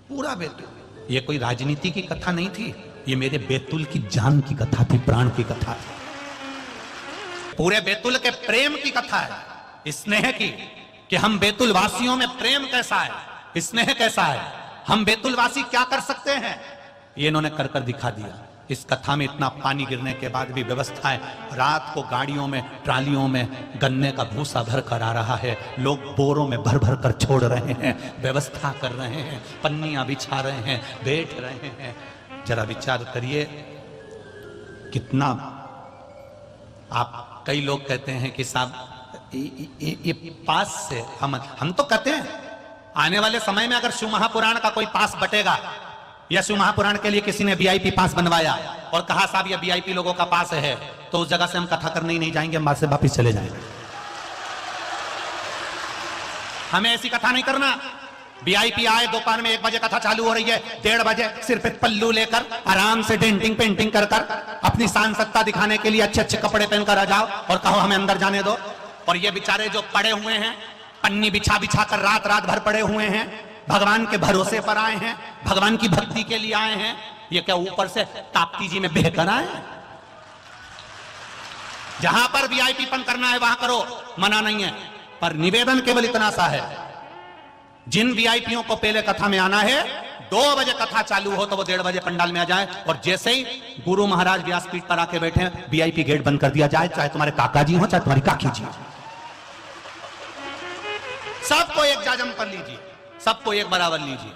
पूरा बैतूल। ये कोई राजनीति की कथा नहीं थी, ये मेरे बैतूल की जान की कथा थी, प्राण की कथा थी। पूरे बैतूल के प्रेम की कथा है, स्नेह की, कि हम बैतूल वासियों में प्रेम कैसा है, स्नेह कैसा है, हम बैतूल वासी क्या कर सकते हैं, ये इन्होंने कर कर दिखा दिया। इस कथा में इतना पानी गिरने के बाद भी व्यवस्थाएं, रात को गाड़ियों में, ट्रालियों में गन्ने का भूसा भर कर आ रहा है, लोग बोरों में भर भर कर छोड़ रहे हैं, व्यवस्था कर रहे हैं, पन्नियां बिछा रहे हैं, बैठ रहे हैं। जरा विचार करिए कितना। आप कई लोग कहते हैं कि साहब ये पास से हम तो कहते हैं आने वाले समय में अगर शिव महापुराण का कोई पास बटेगा या शिव महापुराण के लिए किसी ने वीआईपी पास बनवाया और कहा साहब ये वीआईपी लोगों का पास है, तो उस जगह से हम कथा करने ही नहीं जाएंगे, हम बात से वापिस चले जाएंगे। हमें ऐसी कथा नहीं करना। वीआईपी आए, दोपहर में 1 बजे कथा चालू हो रही है, 1:30 बजे सिर पे पल्लू लेकर आराम से डेंटिंग पेंटिंग कर कर अपनी शान सत्ता दिखाने के लिए अच्छे अच्छे कपड़े पहनकर आ जाओ और कहो हमें अंदर जाने दो। और ये बेचारे जो पड़े हुए हैं, पन्नी बिछा बिछा कर रात रात भर पड़े हुए हैं, भगवान के भरोसे पर आए हैं, भगवान की भक्ति के लिए आए हैं, ये क्या ऊपर से ताप्ती जी में बहकर आए? जहां पर वीआईपी पन करना है वहां करो, मना नहीं है, पर निवेदन केवल इतना सा है, जिन वीआईपीओं को पहले कथा में आना है 2 बजे कथा चालू हो तो वो 1:30 बजे पंडाल में आ जाए, और जैसे ही गुरु महाराज व्यासपीठ पर आके बैठे वीआईपी गेट बंद कर दिया जाए, चाहे तुम्हारे काका जी हो चाहे तुम्हारी काकी जी हो। सबको एक जाजम कर लीजिए, सबको एक बराबर लीजिए,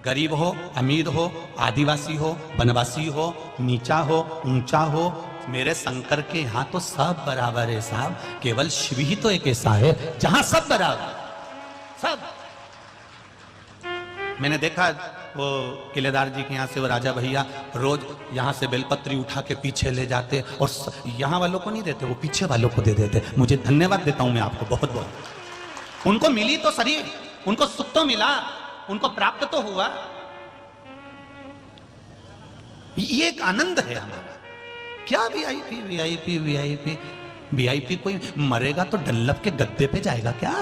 गरीब हो, अमीर हो, आदिवासी हो, वनवासी हो, नीचा हो, ऊंचा हो, मेरे शंकर के यहां तो सब बराबर है साहब। केवल शिव ही तो एक ऐसा है जहां सब बराबर, सब। मैंने देखा वो किलेदार जी के यहाँ से वो राजा भैया रोज यहाँ से बेलपत्री उठा के पीछे ले जाते और यहाँ वालों को नहीं देते, वो पीछे वालों को दे देते। मुझे धन्यवाद देता हूं मैं आपको बहुत बहुत। उनको मिली तो सही, उनको सुख तो मिला, उनको प्राप्त तो हुआ, ये एक आनंद है हमारा। क्या वीआईपी वीआईपी वीआईपी वीआईपी, कोई मरेगा तो डल्लभ के गद्दे पे जाएगा क्या?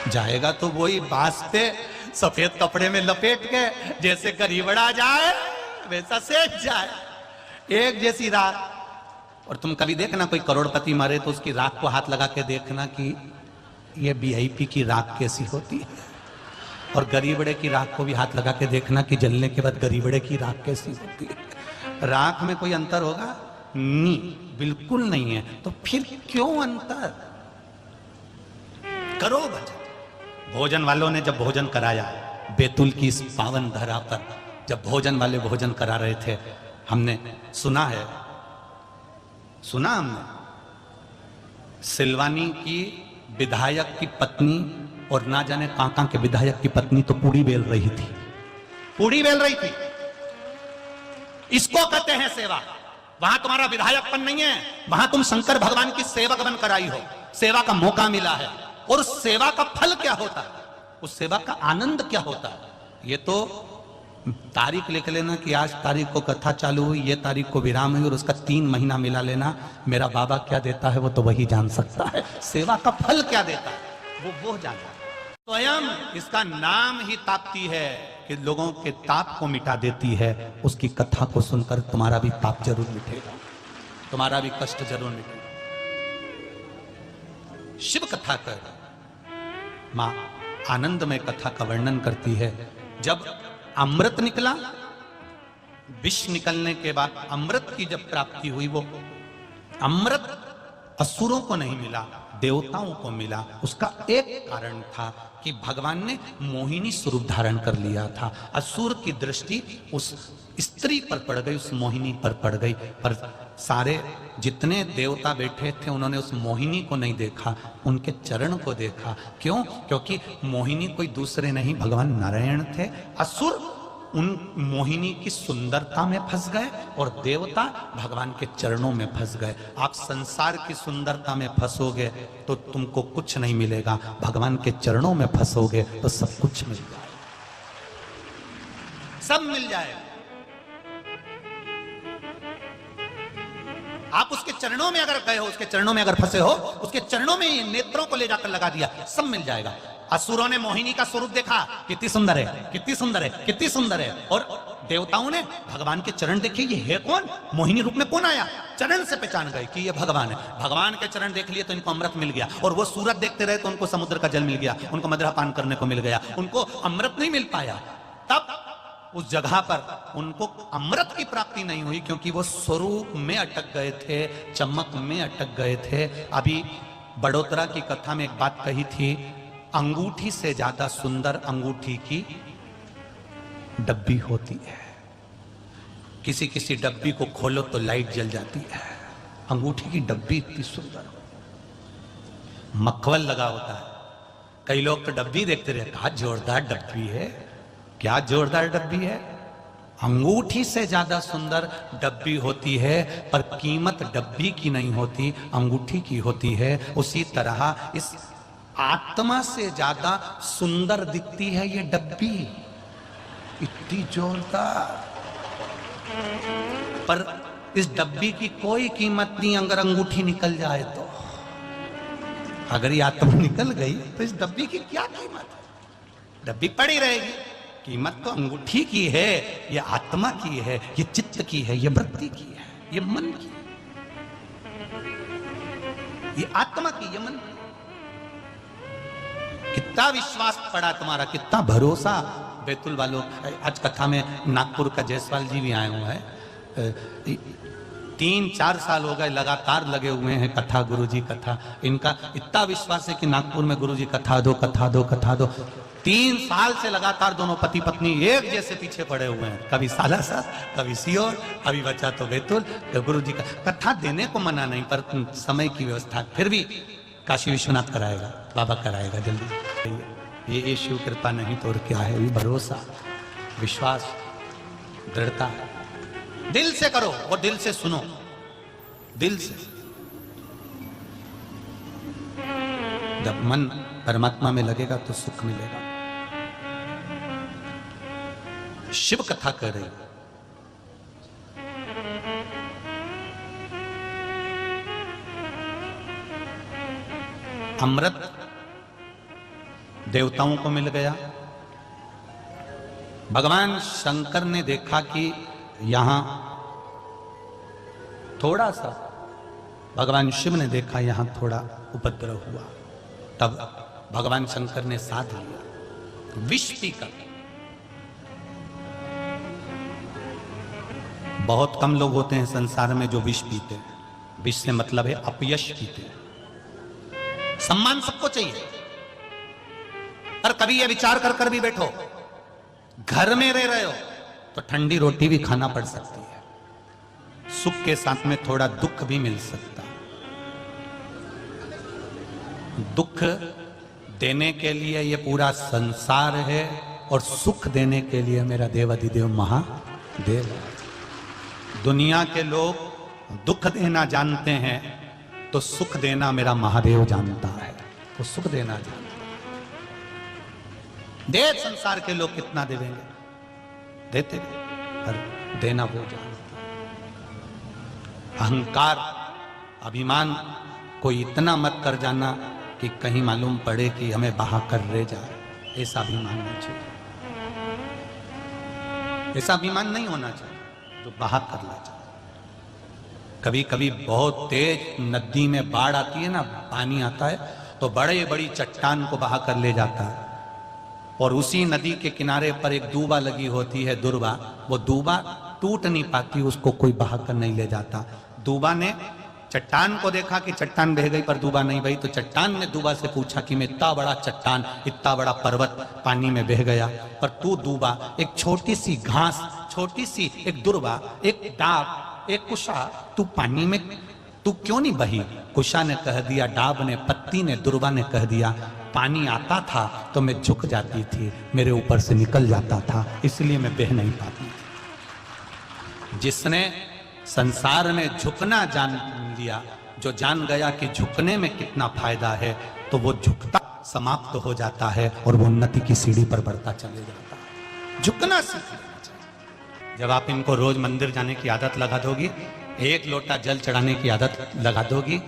जाएगा तो वही बांस पे सफेद कपड़े में लपेट के, जैसे गरीबड़ा जाए वैसा सेठ जाए, एक जैसी राख। और तुम कभी देखना कोई करोड़पति मरे तो उसकी राख को हाथ लगा के देखना कि ये वीआईपी की राख कैसी होती है, और गरीबड़े की राख को भी हाथ लगा के देखना कि जलने के बाद गरीबड़े की राख कैसी होती है। राख में कोई अंतर होगा? नहीं, बिल्कुल नहीं है। तो फिर क्यों अंतर? करो भजन। भोजन वालों ने जब भोजन कराया बैतूल की इस पावन धरा पर, जब भोजन वाले भोजन करा रहे थे, हमने सुना है, सुना हमने सिलवानी की विधायक की पत्नी और ना जाने कहां के विधायक की पत्नी तो पूड़ी बेल रही थी, पूड़ी बेल रही थी। इसको कहते हैं सेवा। वहां तुम्हारा विधायकपन नहीं है, वहां तुम शंकर भगवान की सेवक बनकर आई हो, सेवा का मौका मिला है। और उस सेवा का फल क्या होता है, उस सेवा का आनंद क्या होता है, ये तो तारीख लिख लेना कि आज तारीख को कथा चालू हुई, ये तारीख को विराम हुई, और उसका 3 महीना मिला लेना। मेरा बाबा क्या देता है वो तो वही जान सकता है, सेवा का फल क्या देता है वो जानता है। स्वयं इसका नाम ही ताप्ती है कि लोगों के ताप को मिटा देती है। उसकी कथा को सुनकर तुम्हारा भी पाप जरूर मिटेगा, तुम्हारा भी कष्ट जरूर मिटेगा। शिव कथा कर मां आनंदमय कथा का वर्णन करती है। जब अमृत निकला, विष निकलने के बाद अमृत की जब प्राप्ति हुई, वो अमृत असुरों को नहीं मिला, देवताओं को मिला। उसका एक कारण था कि भगवान ने मोहिनी स्वरूप धारण कर लिया था। असुर की दृष्टि उस स्त्री पर पड़ गई, उस मोहिनी पर पड़ गई, पर सारे जितने देवता बैठे थे उन्होंने उस मोहिनी को नहीं देखा, उनके चरण को देखा। क्यों? क्योंकि मोहिनी कोई दूसरे नहीं, भगवान नारायण थे। असुर उन मोहिनी की सुंदरता में फंस गए और देवता भगवान के चरणों में फंस गए। आप संसार की सुंदरता में फंसोगे तो तुमको कुछ नहीं मिलेगा, भगवान के चरणों में फंसोगे तो सब कुछ मिल जाएगा, सब मिल जाएगा। आप उसके चरणों में अगर गए हो, उसके चरणों में अगर फंसे हो, उसके चरणों में ही नेत्रों को ले जाकर लगा दिया, सब मिल जाएगा। असुरों ने मोहिनी का स्वरूप देखा, कितनी सुंदर है, कितनी सुंदर है, कितनी सुंदर है, और देवताओं ने भगवान के चरण देखे, ये है कौन, मोहिनी रूप में कौन आया, चरण से पहचान गए कि ये भगवान है। भगवान के चरण देख लिए तो इनको अमृत मिल गया, और वो सूरत देखते रहे तो उनको समुद्र का जल मिल गया, उनको मदिरा पान करने को मिल गया, उनको अमृत नहीं मिल पाया। तब उस जगह पर उनको अमृत की प्राप्ति नहीं हुई, क्योंकि वो स्वरूप में अटक गए थे, चमक में अटक गए थे। अभी बड़ोदरा की कथा में एक बात कही थी, अंगूठी से ज्यादा सुंदर अंगूठी की डब्बी होती है। किसी किसी डब्बी को खोलो तो लाइट जल जाती है, अंगूठी की डब्बी इतनी सुंदर, मखमल लगा होता है। कई लोग तो डब्बी देखते रहे, कहा जोरदार डब्बी है, क्या जोरदार डब्बी है। अंगूठी से ज्यादा सुंदर डब्बी होती है, पर कीमत डब्बी की नहीं होती, अंगूठी की होती है। उसी तरह इस आत्मा से ज्यादा सुंदर दिखती है ये डब्बी, इतनी जोरदार, पर इस डब्बी की कोई कीमत नहीं अगर अंगूठी निकल जाए तो। अगर ये आत्मा निकल गई तो इस डब्बी की क्या कीमत है, डब्बी पड़ी रहेगी। कीमत तो अंगूठी की है, ये आत्मा की है, ये चित्त की है, ये वृत्ति की है, ये मन की, ये आत्मा की, ये मन की। कितना विश्वास पड़ा तुम्हारा, कितना भरोसा बैतुल वालों। आज कथा में नागपुर का जयसवाल जी भी आए हुए हैं, 3-4 साल हो गए लगातार लगे हुए हैं कथा, गुरुजी कथा। इनका इतना विश्वास है कि नागपुर में गुरुजी कथा दो, कथा दो, कथा दो। 3 साल से लगातार दोनों पति पत्नी एक जैसे पीछे पड़े हुए हैं, कभी सालासर, कभी सीहोर, अभी बचा तो बैतुल। गुरुजी का कथा देने को मना नहीं, पर समय की व्यवस्था, फिर भी काशी विश्वनाथ कराएगा, बाबा कराएगा जल्दी। ये शिव कृपा नहीं तो और क्या है, ये भरोसा, विश्वास, दृढ़ता। दिल से करो और दिल से सुनो, दिल से। जब मन परमात्मा में लगेगा तो सुख मिलेगा। शिव कथा कर रही, अमृत देवताओं को मिल गया। भगवान शंकर ने देखा कि यहां थोड़ा सा, भगवान शिव ने देखा यहां थोड़ा उपद्रव हुआ, तब भगवान शंकर ने साथ लिया विष पीकर। बहुत कम लोग होते हैं संसार में जो विष पीते हैं। विष से मतलब है अपयश पीते हैं। सम्मान सबको चाहिए, पर कभी ये विचार कर कर भी बैठो, घर में रह रहे हो तो ठंडी रोटी भी खाना पड़ सकती है, सुख के साथ में थोड़ा दुख भी मिल सकता है। दुख देने के लिए ये पूरा संसार है और सुख देने के लिए मेरा देवाधिदेव महादेव है। दुनिया के लोग दुख देना जानते हैं तो सुख देना मेरा महादेव जानता है, वो सुख देना जानता है। दे संसार के लोग कितना देवेंगे, देते पर देना वो जानता है। अहंकार, अभिमान को इतना मत कर जाना कि कहीं मालूम पड़े कि हमें बहा कर रह जाए, ऐसा अभिमान नहीं चाहिए। ऐसा अभिमान नहीं होना चाहिए जो बहा कर ला जाए। कभी कभी बहुत तेज नदी में बाढ़ आती है ना, पानी आता है तो बड़े बड़ी चट्टान को बहा कर ले जाता है, और उसी नदी के किनारे पर एक दूबा लगी होती है, दुर्बा। वो दूबा टूट नहीं पाती उसको कोई बहाकर नहीं ले जाता। दूबा ने चट्टान को देखा कि चट्टान बह गई पर दूबा नहीं बही, तो चट्टान ने दूबा से पूछा कि मैं इतना बड़ा चट्टान, इतना बड़ा पर्वत पानी में बह गया, पर तू दूबा एक छोटी सी घास, छोटी सी एक दुर्वा, एक डाब, एक कुशा, तू पानी में तू क्यों नहीं बही? कुशा ने कह दिया, डाब ने, पत्ती ने, दुर्वा ने कह दिया, पानी आता था तो मैं झुक जाती थी, मेरे ऊपर से निकल जाता था, इसलिए मैं बह नहीं पाती। जिसने संसार में झुकना जान लिया, जो जान गया कि झुकने में कितना फायदा है, तो वो झुकता समाप्त हो जाता है और वो उन्नति की सीढ़ी पर बढ़ता चले जाता है। झुकना सीख लेना चाहिए। जब आप इनको रोज मंदिर जाने की आदत लगा दोगी, एक लोटा जल चढ़ाने की आदत लगा दोगी,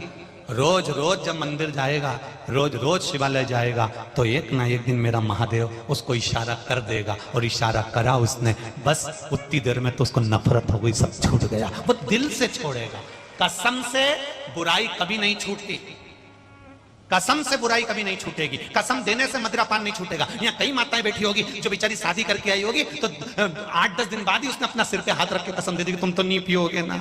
रोज रोज जब मंदिर जाएगा, रोज रोज शिवालय जाएगा, तो एक ना एक दिन मेरा महादेव उसको इशारा कर देगा, और इशारा करा उसने, बस उतनी देर में तो उसको नफरत हो गई, सब छूट गया, वो दिल से छोड़ेगा। कसम से बुराई कभी नहीं छूटती, कसम से बुराई कभी नहीं छूटेगी, कसम देने से मदिरापान नहीं छूटेगा। यहाँ कई माताएं बैठी होगी जो बेचारी शादी करके आई होगी, तो 8-10 दिन बाद ही उसने अपना सिर पे हाथ रख के कसम दे दी, तुम तो नहीं पियोगे ना,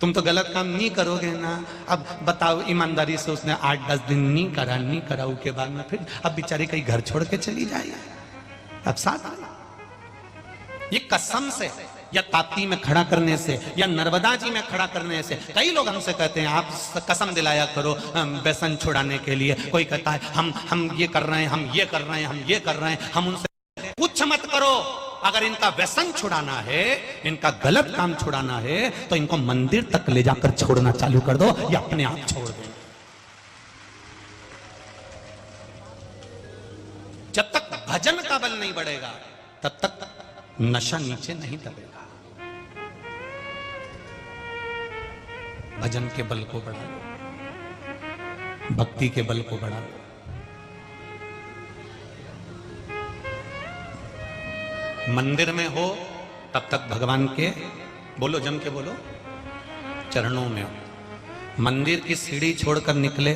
तुम तो गलत काम नहीं करोगे ना। अब बताओ ईमानदारी से उसने 8-10 दिन नहीं करा उसके बाद में फिर अब बेचारी कहीं घर छोड़ के चली जाएगी, अब साथ ये कसम से या ताप्ती में खड़ा करने से या नर्मदा जी में खड़ा करने से। कई लोग हमसे कहते हैं आप कसम दिलाया करो व्यसन छुड़ाने के लिए, कोई कहता है हम ये कर रहे हैं, हम ये कर रहे हैं, हम ये कर रहे हैं, हम उनसे कुछ मत करो। अगर इनका व्यसन छुड़ाना है, इनका गलत काम छुड़ाना है, तो इनको मंदिर तक ले जाकर छोड़ना चालू कर दो, या अपने आप छोड़ दो। जब तक भजन का बल नहीं बढ़ेगा, तब तक नशा नीचे नहीं दबेगा। भजन के बल को बढ़ा लो, भक्ति के बल को बढ़ा लो। मंदिर में हो तब तक भगवान के बोलो, जम के बोलो, चरणों में हो। मंदिर की सीढ़ी छोड़कर निकले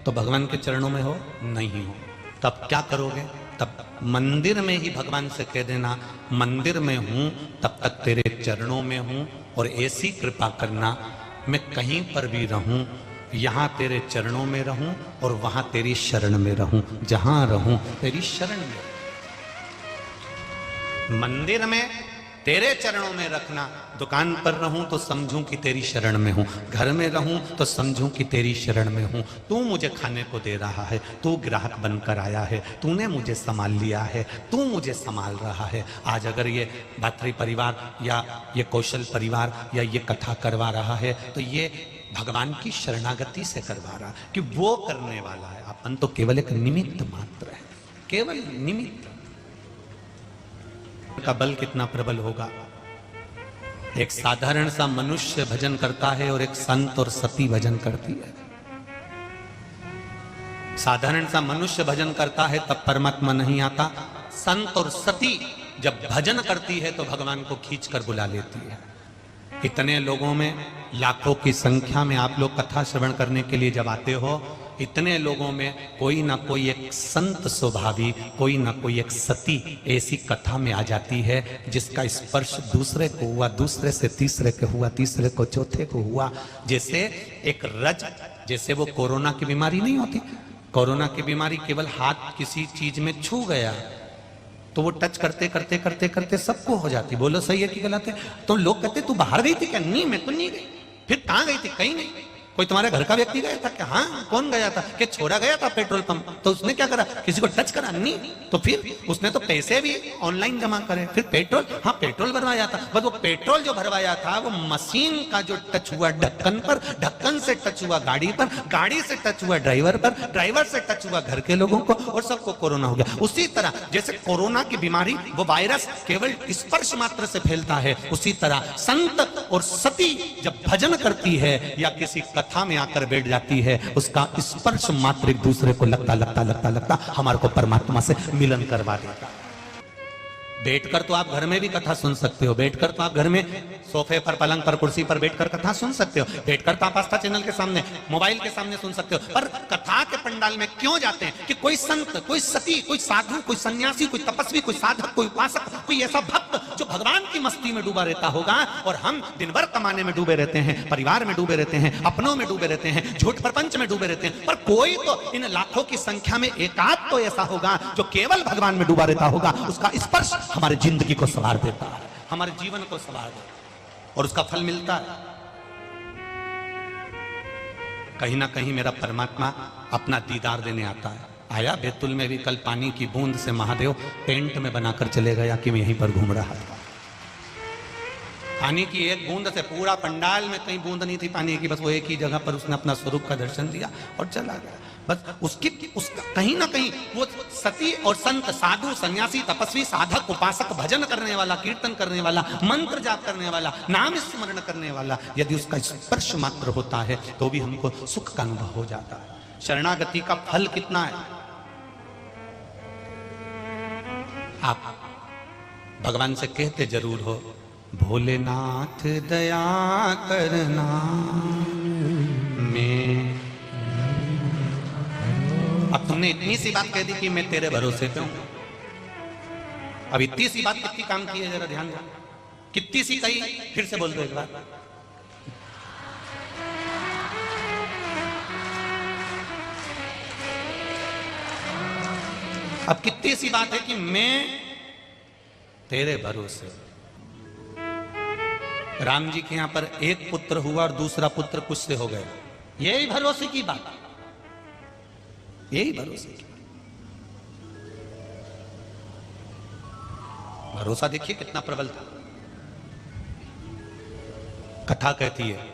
तो भगवान के चरणों में हो, नहीं हो, तब क्या करोगे? तब मंदिर में ही भगवान से कह देना, मंदिर में हूं तब तक तेरे चरणों में हूं, और ऐसी कृपा करना मैं कहीं पर भी रहूं, यहां तेरे चरणों में रहूं और वहां तेरी शरण में रहूं, जहां रहूं तेरी शरण में। मंदिर में तेरे चरणों में रखना, दुकान पर रहूं तो समझूं कि तेरी शरण में हूं, घर में रहूं तो समझूं कि तेरी शरण में हूं। तू मुझे खाने को दे रहा है, तू ग्राहक बनकर आया है, तूने मुझे संभाल लिया है, तू मुझे संभाल रहा है। आज अगर ये भातृ परिवार या ये कौशल परिवार या ये कथा करवा रहा है, तो ये भगवान की शरणागति से करवा रहा, कि वो करने वाला है, अपन तो केवल एक निमित्त मात्र है, केवल निमित्त। का बल कितना प्रबल होगा। एक साधारण सा मनुष्य भजन करता है और एक संत और सती भजन करती है। साधारण सा मनुष्य भजन करता है तब परमात्मा नहीं आता, संत और सती जब भजन करती है तो भगवान को खींच कर बुला लेती है। इतने लोगों में, लाखों की संख्या में आप लोग कथा श्रवण करने के लिए जब आते हो, इतने लोगों में कोई ना कोई एक संत स्वभावी, कोई ना कोई एक सती ऐसी कथा में आ जाती है जिसका स्पर्श दूसरे को हुआ, दूसरे से तीसरे को हुआ, तीसरे को चौथे को हुआ। जैसे एक रज, जैसे वो कोरोना की बीमारी नहीं होती, कोरोना की बीमारी केवल हाथ किसी चीज में छू गया तो वो टच करते करते करते करते सबको हो जाती। बोलो सही है कि गलत है? तो लोग कहते तू बाहर गई थी क्या? नहीं, मैं तो नहीं गई। फिर कहाँ गई थी? कहीं नहीं। कोई तुम्हारे घर का व्यक्ति गया था क्या? हाँ। कौन गया था? कि छोरा गया था पेट्रोल पंप, तो उसने क्या करा? किसी को टच करा? नहीं। तो फिर उसने तो पैसे भी ऑनलाइन जमा करे, फिर पेट्रोल, हाँ पेट्रोल भरवाया था, बस वो पेट्रोल जो भरवाया था वो मशीन का जो टच हुआ ढक्कन पर, ढक्कन से टच हुआ गाड़ी पर, गाड़ी से टच हुआ ड्राइवर पर, ड्राइवर से टच हुआ घर के लोगों को, और सबको कोरोना हो गया। उसी तरह जैसे कोरोना की बीमारी, वो वायरस केवल स्पर्श मात्र से फैलता है, उसी तरह संत और सती जब भजन करती है या किसी कथा में आकर बैठ जाती है, उसका स्पर्श मात्र एक दूसरे को लगता लगता लगता लगता हमारे को परमात्मा से मिलन करवा देता। बैठकर तो आप घर में भी कथा सुन सकते हो, बैठकर तो आप घर में सोफे पर, पलंग पर, कुर्सी पर बैठकर कथा सुन सकते हो, बैठकर तो आप आस्था चैनल के सामने, मोबाइल के सामने सुन सकते हो। पर कथा के पंडाल में क्यों जाते हैं? कि कोई संत, कोई सती, कोई साधु, कोई सन्यासी, कोई तपस्वी, कोई साधक, कोई उपासक, कोई ऐसा भक्त जो भगवान की मस्ती में डूबा रहता होगा, और हम दिन भर कमाने में डूबे रहते हैं, परिवार में डूबे रहते हैं, अपनों में डूबे रहते हैं, झूठ प्रपंच में डूबे रहते हैं। पर कोई तो इन लाखों की संख्या में एकाध तो ऐसा होगा जो केवल भगवान में डूबा रहता होगा। उसका स्पर्श हमारी जिंदगी को संवार देता है, हमारे जीवन को संवार देता है, और उसका फल मिलता है। कहीं ना कहीं मेरा परमात्मा अपना दीदार देने आता है। आया बैतुल में भी कल पानी की बूंद से महादेव टेंट में बनाकर चले गया कि मैं यहीं पर घूम रहा था। पानी की एक बूंद से पूरा पंडाल में कहीं बूंद नहीं थी पानी की, बस वो एक ही जगह पर उसने अपना स्वरूप का दर्शन दिया और चला गया। बस उसका कहीं ना कहीं वो सती और संत, साधु, सन्यासी, तपस्वी, साधक, उपासक, भजन करने वाला, कीर्तन करने वाला, मंत्र जाप करने वाला, नाम स्मरण करने वाला, यदि उसका स्पर्श मात्र होता है तो भी हमको सुख का अनुभव हो जाता है। शरणागति का फल कितना है? आप भगवान से कहते जरूर हो, भोलेनाथ दया करना, मैं। अब तुमने इतनी सी बात कह दी कि मैं तेरे भरोसे पे हूं। अब इतनी सी बात कितनी काम की है, जरा ध्यान दो। कितनी सी कही, फिर से बोल दो एक बार। अब कितनी सी बात है कि मैं तेरे भरोसे। राम जी के यहां पर एक पुत्र हुआ और दूसरा पुत्र कुछ से हो गए, यही भरोसे की बात, यही भरोसे की। भरोसा देखिए कितना प्रबल था। कथा कहती है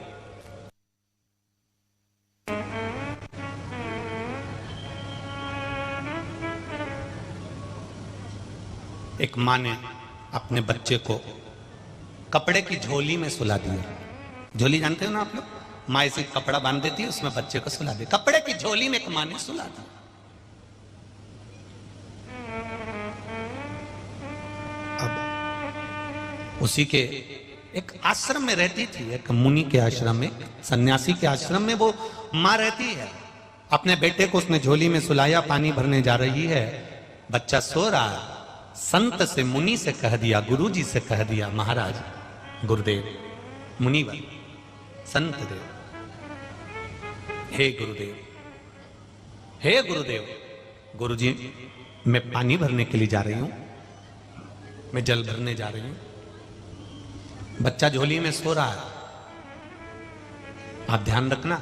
एक मां ने अपने बच्चे को कपड़े की झोली में सुला दिया। झोली जानते हो ना आप लोग? माँ ऐसे कपड़ा बांध देती है, उसमें बच्चे को सुला दे। कपड़े की झोली में एक माँ ने सुला दी। अब उसी के एक आश्रम में रहती थी, एक मुनि के आश्रम में, सन्यासी के आश्रम में वो माँ रहती है। अपने बेटे को उसने झोली में सुलाया, पानी भरने जा रही है, बच्चा सो रहा है। संत से, मुनि से कह दिया, गुरुजी से कह दिया, महाराज, गुरुदेव, मुनिवर, संत देव, हे गुरुदेव, हे गुरुदेव, गुरुजी मैं पानी भरने के लिए जा रही हूं, मैं जल भरने जा रही हूं, बच्चा झोली में सो रहा है, आप ध्यान रखना,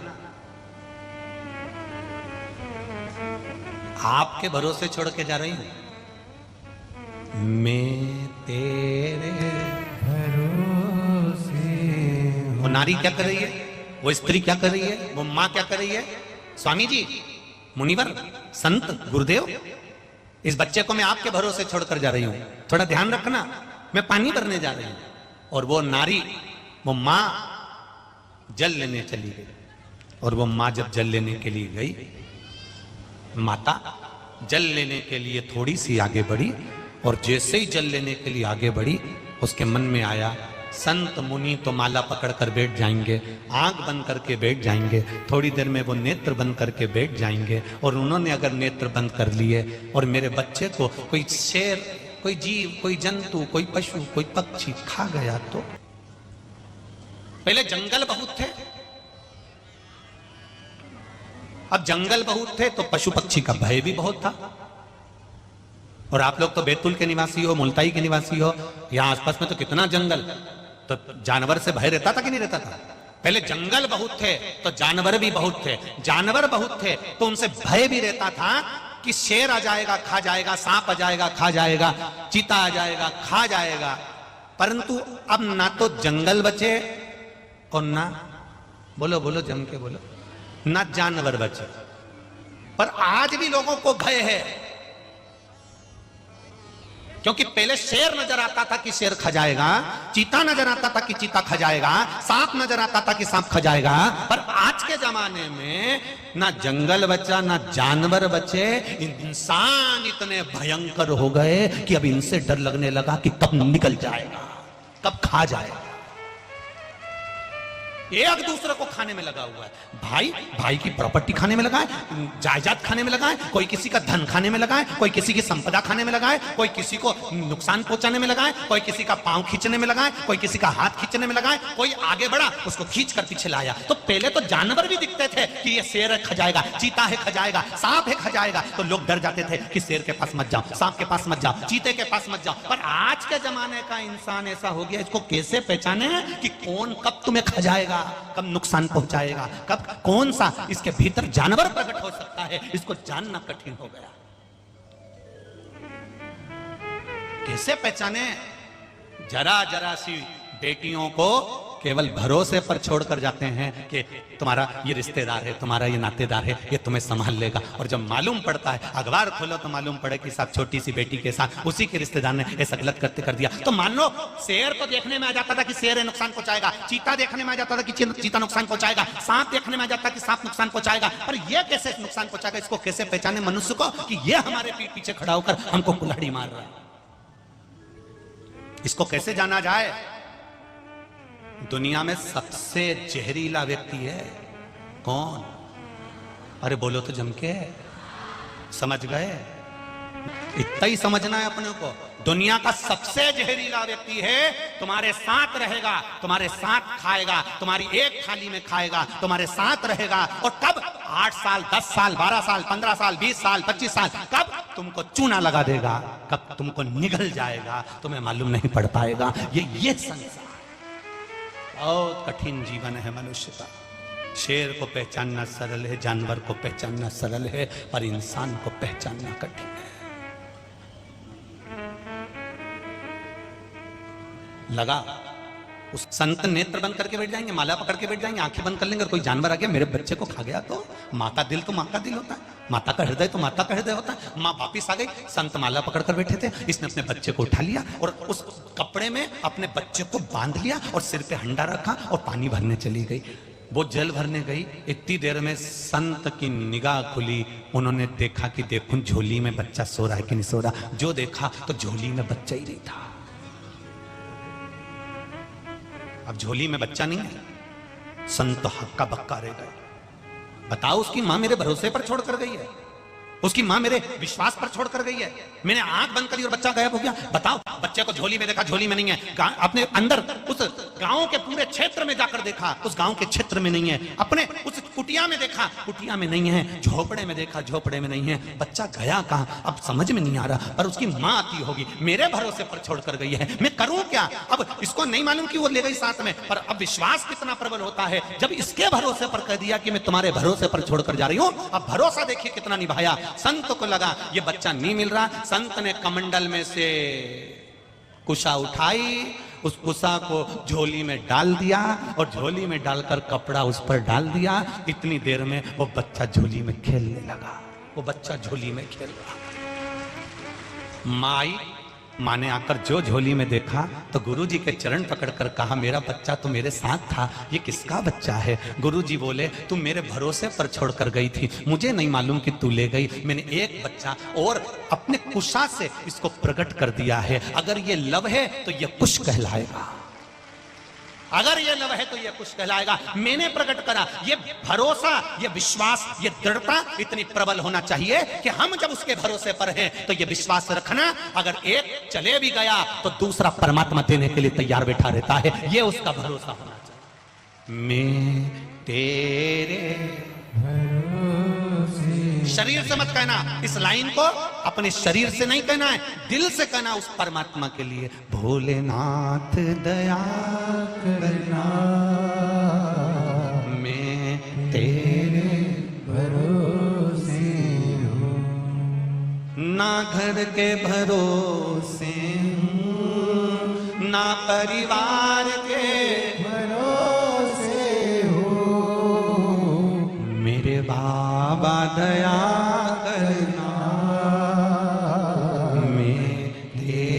आपके भरोसे छोड़ के जा रही हूं, मैं तेरे भरोसे। वो नारी क्या कर रही है, वो स्त्री क्या कर रही है, वो मां क्या कर रही है? स्वामी जी, मुनिवर, संत, गुरुदेव, इस बच्चे को मैं आपके भरोसे छोड़कर जा रही हूं, थोड़ा ध्यान रखना, मैं पानी भरने जा रही हूं। और वो नारी, वो मां जल लेने चली गई। और वो मां जब जल लेने के लिए गई, माता जल लेने के लिए थोड़ी सी आगे बढ़ी, और जैसे ही जल लेने के लिए आगे बढ़ी, उसके मन में आया, संत मुनि तो माला पकड़कर बैठ जाएंगे, आंख बंद करके बैठ जाएंगे, थोड़ी देर में वो नेत्र बंद करके बैठ जाएंगे, और उन्होंने अगर नेत्र बंद कर लिए और मेरे बच्चे को कोई शेर, कोई जीव, कोई जंतु, कोई पशु, कोई पक्षी खा गया तो? पहले जंगल बहुत थे, अब जंगल बहुत थे तो पशु पक्षी का भय भी बहुत था। और आप लोग तो बैतूल के निवासी हो, मुल्ताई के निवासी हो, यहां आसपास में तो कितना जंगल, तो जानवर से भय रहता था कि नहीं रहता था? पहले जंगल बहुत थे तो जानवर भी बहुत थे, जानवर बहुत थे तो उनसे भय भी रहता था कि शेर आ जाएगा खा जाएगा, सांप आ जाएगा खा जाएगा, चीता आ जाएगा खा जाएगा। परंतु अब ना तो जंगल बचे और ना, बोलो बोलो जम के बोलो, ना जानवर बचे। पर आज भी लोगों को भय है। क्योंकि पहले शेर नजर आता था कि शेर खा जाएगा, चीता नजर आता था कि चीता खा जाएगा, सांप नजर आता था कि सांप खा जाएगा। पर आज के जमाने में ना जंगल बचा ना जानवर बचे, इंसान इतने भयंकर हो गए कि अब इनसे डर लगने लगा कि कब निकल जाएगा, कब खा जाएगा। एक दूसरे को खाने में लगा हुआ है। भाई भाई की प्रॉपर्टी खाने में लगा है, जायदाद खाने में लगा है, कोई किसी का धन खाने में लगा है, कोई किसी की संपदा खाने में लगा है, कोई किसी को नुकसान पहुंचाने में लगा है, कोई किसी का पांव खींचने में लगा है, कोई किसी का हाथ खींचने में लगा है, कोई आगे बढ़ा उसको खींच कर पीछे लाया। तो पहले तो जानवर भी दिखते थे कि ये शेर है खा जाएगा, चीता है खा जाएगा, सांप है खा जाएगा, तो लोग डर जाते थे कि शेर के पास मत जाओ, सांप के पास मत जाओ, चीते के पास मत जाओ। पर आज के जमाने का इंसान ऐसा हो गया, इसको कैसे पहचाने कि कौन कब तुम्हें खा जाएगा, कब नुकसान पहुंचाएगा, कब कौन सा इसके भीतर जानवर प्रकट हो सकता है, इसको जानना कठिन हो गया। कैसे पहचाने? जरा जरा सी बेटियों को केवल भरोसे पर छोड़कर जाते हैं कि तुम्हारा ये रिश्तेदार है, तुम्हारा ये नातेदार है, ये तुम्हें संभाल लेगा। और जब मालूम पड़ता है, अखबार खोलो तो मालूम पड़े कि साहब छोटी सी बेटी के साथ उसी के रिश्तेदार ने ऐसा गलत करते कर दिया। तो मान लो शेर तो देखने में आ जाता था कि शेर नुकसान पहुंचाएगा, चीता देखने में आ जाता था कि चीता नुकसान पहुंचाएगा, सांप देखने में आ जाता कि सांप नुकसान पहुंचाएगा। पर यह कैसे नुकसान पहुंचाएगा, इसको कैसे पहचाने मनुष्य को कि यह हमारे पीठ पीछे खड़ा होकर हमको कुल्हाड़ी मार रहा है? इसको कैसे जाना जाए? दुनिया में सबसे जहरीला व्यक्ति है कौन? अरे बोलो तो जम के, समझ गए? इतना ही समझना है अपने को। दुनिया का सबसे जहरीला व्यक्ति है, तुम्हारे साथ रहेगा, तुम्हारे साथ खाएगा, तुम्हारी एक थाली में खाएगा, तुम्हारे साथ रहेगा। और कब? 8 साल, 10 साल, 12 साल, 15 साल, 20 साल, 25 साल, कब तुमको चूना लगा देगा, कब तुमको निगल जाएगा, तुम्हें मालूम नहीं पड़ पाएगा। ये संसार बहुत कठिन जीवन है मनुष्य का। शेर को पहचानना सरल है, जानवर को पहचानना सरल है, पर इंसान को पहचानना कठिन है। लगा उस संत नेत्र बंद करके बैठ जाएंगे, माला पकड़ के बैठ जाएंगे, आंखें बंद कर लेंगे, और कोई जानवर आ गया मेरे बच्चे को खा गया तो माँ का दिल तो माँ का दिल होता है, माता का हृदय तो माता का हृदय होता है। माँ वापिस आ गई, संत माला पकड़ कर बैठे थे, इसने अपने बच्चे को उठा लिया और उस कपड़े में अपने बच्चे को बांध लिया और सिर पे हंडा रखा और पानी भरने चली गई। वो जल भरने गई, इतनी देर में संत की निगाह खुली, उन्होंने देखा कि देखो झोली में बच्चा सो रहा है कि नहीं सो रहा। जो देखा तो झोली में बच्चा ही नहीं था। अब झोली में बच्चा नहीं है, संत हक्का बक्का रह गए। बताओ, उसकी मां मेरे भरोसे पर छोड़ कर गई है, उसकी मां मेरे विश्वास पर छोड़ कर गई है, मैंने आंख बंद करी और बच्चा गायब हो गया। बताओ, बच्चे को झोली में देखा, झोली में नहीं है, अपने अंदर उस गांव के पूरे क्षेत्र में जाकर देखा, उस गांव के क्षेत्र में नहीं है, अपने उस कुटिया में देखा, कुटिया में नहीं है, झोपड़े में देखा, झोपड़े में नहीं है। बच्चा गया कहां, अब समझ में नहीं आ रहा। पर उसकी मां आती होगी, मेरे भरोसे पर छोड़ कर गई है, मैं करूं क्या? अब इसको नहीं मालूम कि वो ले गई साथ में, पर अब विश्वास कितना प्रबल होता है जब इसके भरोसे पर कह दिया कि मैं तुम्हारे भरोसे पर छोड़कर जा रही हूं। अब भरोसा देखिए कितना निभाया। संत को लगा ये बच्चा नहीं मिल रहा, संत ने कमंडल में से कुशा उठाई, उस कुशा को झोली में डाल दिया और झोली में डालकर कपड़ा उस पर डाल दिया। इतनी देर में वो बच्चा झोली में खेलने लगा, वो बच्चा झोली में खेल रहा। माँ ने आकर जो झोली में देखा तो गुरुजी के चरण पकड़कर कहा, मेरा बच्चा तो मेरे साथ था, ये किसका बच्चा है? गुरुजी बोले, तुम मेरे भरोसे पर छोड़कर गई थी, मुझे नहीं मालूम कि तू ले गई। मैंने एक बच्चा और अपने कुशा से इसको प्रकट कर दिया है। अगर ये लव है तो ये कुश कहलाएगा, अगर ये लव है तो ये कुछ कहलाएगा। मैंने प्रकट करा। ये भरोसा, ये विश्वास, ये दृढ़ता इतनी प्रबल होना चाहिए कि हम जब उसके भरोसे पर हैं तो ये विश्वास रखना, अगर एक चले भी गया तो दूसरा परमात्मा देने के लिए तैयार बैठा रहता है। ये उसका भरोसा होना चाहिए। मैं तेरे शरीर से मत कहना, इस लाइन को अपने शरीर से नहीं कहना है, दिल से कहना उस परमात्मा के लिए। भोलेनाथ दया करना, मैं तेरे भरोसे हूँ, ना घर के भरोसे हूँ, ना परिवार के भरोसे हूँ, मेरे बाबा दया करना, मैं तेरे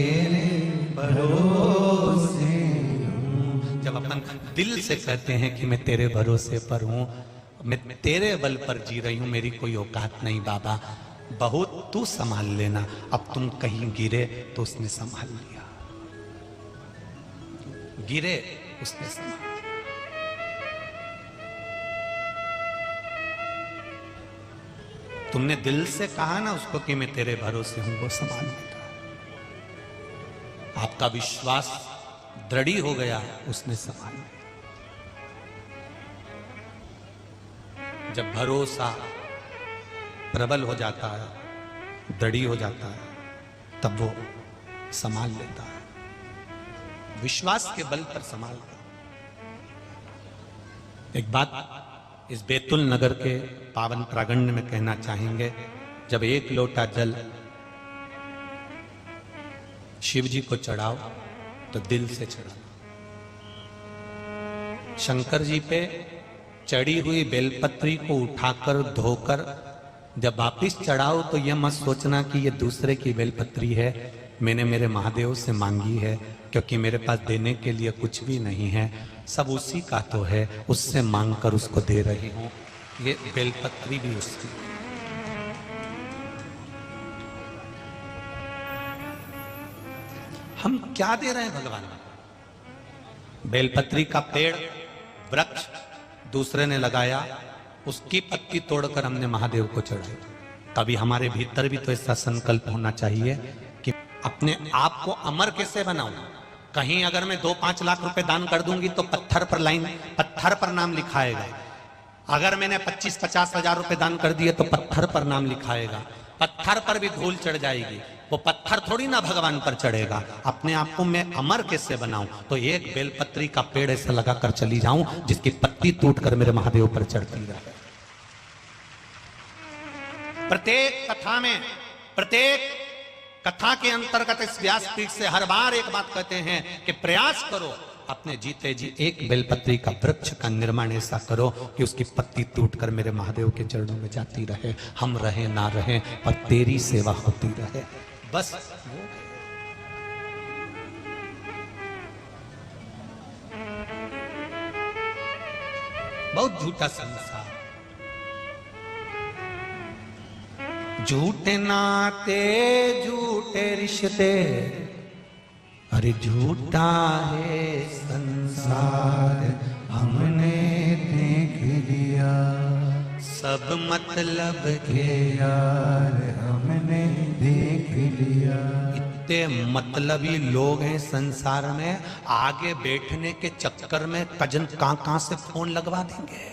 दिल से कहते हैं कि मैं तेरे भरोसे पर हूं, मैं तेरे बल पर जी रही हूं, मेरी कोई औकात नहीं बाबा, बहुत तू संभाल लेना। अब तुम कहीं गिरे तो उसने संभाल लिया, गिरे उसने संभाल। तुमने दिल से कहा ना उसको कि मैं तेरे भरोसे हूं, वो संभाल लेगा। आपका विश्वास दृढ़ हो गया, उसने संभाल लिया। जब भरोसा प्रबल हो जाता है, दृढ़ हो जाता है, तब वो संभाल लेता है, विश्वास के बल पर संभाल लेता है। एक बात इस बैतुल नगर के पावन प्रांगण में कहना चाहेंगे, जब एक लोटा जल शिव जी को चढ़ाओ तो दिल से चढ़ाओ। शंकर जी पे चढ़ी हुई बेलपत्री को उठाकर धोकर जब वापिस चढ़ाओ तो यह मत सोचना कि यह दूसरे की बेलपत्री है, मैंने मेरे महादेव से मांगी है, क्योंकि मेरे पास देने के लिए कुछ भी नहीं है, सब उसी का तो है, उससे मांगकर उसको दे रही हूं। ये बेलपत्री भी उसकी। हम क्या दे रहे हैं भगवान? बेलपत्री का पेड़ वृक्ष दूसरे ने लगाया, उसकी पत्ती तोड़कर हमने महादेव को चढ़ाई। तभी हमारे भीतर भी तो ऐसा संकल्प होना चाहिए कि अपने आप को अमर कैसे बनाऊं। कहीं अगर मैं 2-5 लाख रुपए दान कर दूंगी तो पत्थर पर लाइन, पत्थर पर नाम लिखाएगा। अगर मैंने 25-50 हजार रुपए दान कर दिए तो पत्थर पर नाम लिखाएगा, पत्थर पर भी धूल चढ़ जाएगी, वो पत्थर थोड़ी ना भगवान पर चढ़ेगा। अपने आप को मैं अमर कैसे बनाऊं? तो एक बेलपत्री का पेड़ ऐसा लगाकर चली जाऊं जिसकी पत्ती टूटकर मेरे महादेव पर चढ़ती रहे। प्रत्येक कथा में, प्रत्येक कथा के अंतर्गत इस व्यासपीठ से हर बार एक बात कहते हैं कि प्रयास करो, अपने जीते जी एक बेलपत्री का वृक्ष का निर्माण ऐसा करो कि उसकी पत्ती टूटकर मेरे महादेव के चरणों में जाती रहे। हम रहे ना रहे पर तेरी सेवा होती रहे, बस वो। बहुत झूठा संसार, झूठे नाते झूठे रिश्ते, अरे झूठा है संसार हमने देख लिया, सब मतलब के यार हमने देख लिया। इतने मतलबी लोग हैं संसार में, आगे बैठने के चक्कर में कजन कहां से फोन लगवा देंगे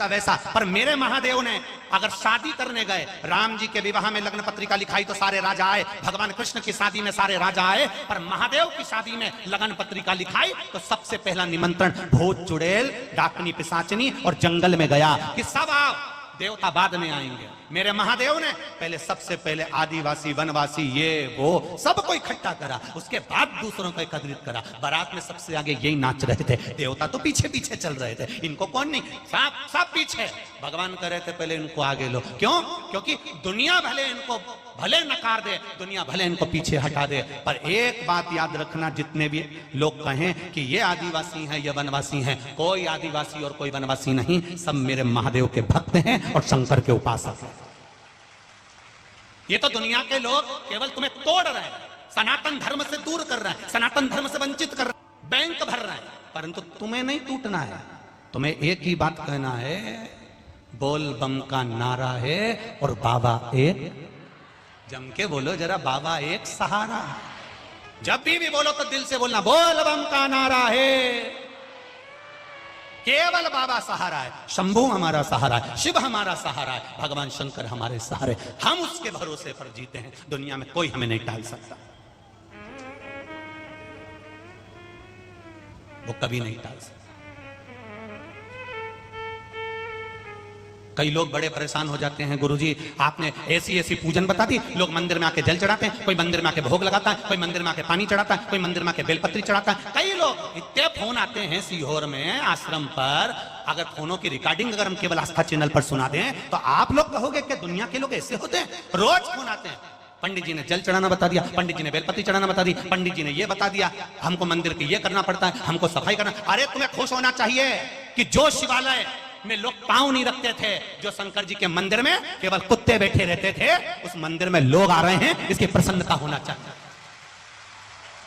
वैसा। पर मेरे महादेव ने अगर शादी करने गए, राम जी के विवाह में लग्न पत्रिका लिखाई तो सारे राजा आए, भगवान कृष्ण की शादी में सारे राजा आए, पर महादेव की शादी में लग्न पत्रिका लिखाई तो सबसे पहला निमंत्रण भूत चुड़ैल, डाकनी पिशाचनी और जंगल में गया कि सब आओ, देवता बाद में आएंगे। मेरे महादेव ने पहले सबसे पहले आदिवासी वनवासी ये वो सबको इकट्ठा करा, उसके बाद दूसरों को एकत्रित करा। बारात में सबसे आगे यही नाच रहे थे, देवता तो पीछे पीछे चल रहे थे, इनको कौन नहीं, सब पीछे। भगवान कह रहे थे पहले इनको आगे लो, क्यों? क्योंकि दुनिया भले इनको भले नकार दे, दुनिया भले इनको पीछे हटा दे, पर एक बात याद रखना, जितने भी लोग कहें कि ये आदिवासी हैं ये वनवासी हैं, कोई आदिवासी और कोई वनवासी नहीं, सब मेरे महादेव के भक्त हैं और शंकर के उपासक हैं। ये तो दुनिया के लोग केवल तुम्हें तोड़ रहे हैं, सनातन धर्म से दूर कर रहे हैं, सनातन धर्म से वंचित कर रहे हैं, बैंक भर रहे हैं, परंतु तुम्हें नहीं टूटना है। तुम्हें एक ही बात कहना है, बोल बम का नारा है और बाबा एक। जम के बोलो जरा, बाबा एक सहारा। जब भी बोलो तो दिल से बोलना, बोल बम का नारा है, केवल बाबा सहारा है, शंभू हमारा सहारा है, शिव हमारा सहारा है, भगवान शंकर हमारे सहारे, हम उसके भरोसे पर जीते हैं। दुनिया में कोई हमें नहीं टाल सकता, वो कभी नहीं टाल सकता। कई लोग बड़े परेशान हो जाते हैं, गुरुजी आपने ऐसी ऐसी पूजन बता दी, लोग मंदिर में आके जल चढ़ाते हैं, कोई मंदिर में आके भोग लगाता है, कोई मंदिर में आके पानी चढ़ाता है, कोई मंदिर में आके बेलपत्री चढ़ाता है। कई लोग इतने फोन आते हैं सीहोर में आश्रम पर, अगर फोनों की रिकॉर्डिंग अगर हम केवल आस्था चैनल पर सुना दें तो आप लोग कहोगे कि दुनिया के लोग ऐसे होते हैं। रोज फोन आते हैं, पंडित जी ने जल चढ़ाना बता दिया, पंडित जी ने बेलपत्ती चढ़ाना बता दी, पंडित जी ने ये बता दिया, हमको मंदिर के ये करना पड़ता है, हमको सफाई करना। अरे तुम्हें खुश होना चाहिए कि जो शिवालय में लोग पांव नहीं रखते थे, जो शंकर जी के मंदिर में केवल कुत्ते बैठे रहते थे, उस मंदिर में लोग आ रहे हैं, इसकी प्रसन्नता होना चाहिए।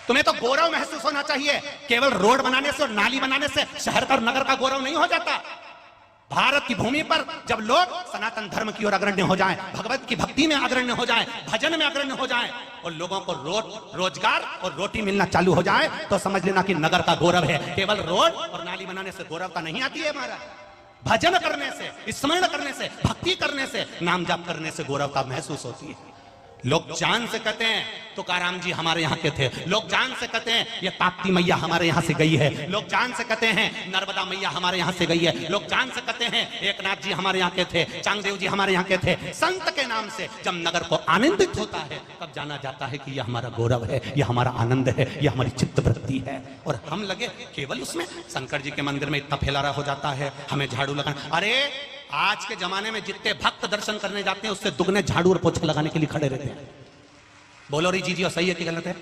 तुम्हें तो गौरव महसूस होना चाहिए। केवल रोड बनाने से और नाली बनाने से शहर का और नगर का गौरव नहीं हो जाता। भारत की भूमि पर जब लोग सनातन धर्म की ओर अग्रण्य हो जाएं, भगवत की भक्ति में अग्रण्य हो जाएं, भजन में अग्रण्य हो जाएं और लोगों को रोजगार और रोटी मिलना चालू हो जाए, तो समझ लेना कि नगर का गौरव है। केवल रोड और नाली बनाने से गौरव का नहीं आती है हमारा। भजन करने से, स्मरण करने से, भक्ति करने से, नाम जाप करने से गौरव का महसूस होती है। लोग जान से कहते हैं तुकाराम जी हमारे यहाँ के थे, लोग जान से कहते हैं ये ताप्ती मैया हमारे यहाँ से गई है, लोग जान से कहते हैं नर्मदा मैया हमारे यहाँ से गई है, लोग जान से कहते हैं एकनाथ जी हमारे यहाँ के थे, चांगदेव जी हमारे यहाँ के थे। संत के नाम से जब नगर को आनंदित होता है तब जाना जाता है कि यह हमारा गौरव है, यह हमारा आनंद है, यह हमारी चित्तवृत्ति है। और हम लगे केवल उसमें। शंकर जी के मंदिर में इतना फैलारा हो जाता है, हमें झाड़ू लगाना। अरे आज के जमाने में जितने भक्त दर्शन करने जाते हैं उससे दुगने झाड़ू और पोछा लगाने के लिए खड़े रहते हैं। बोलो री जी सही है कि गलत है?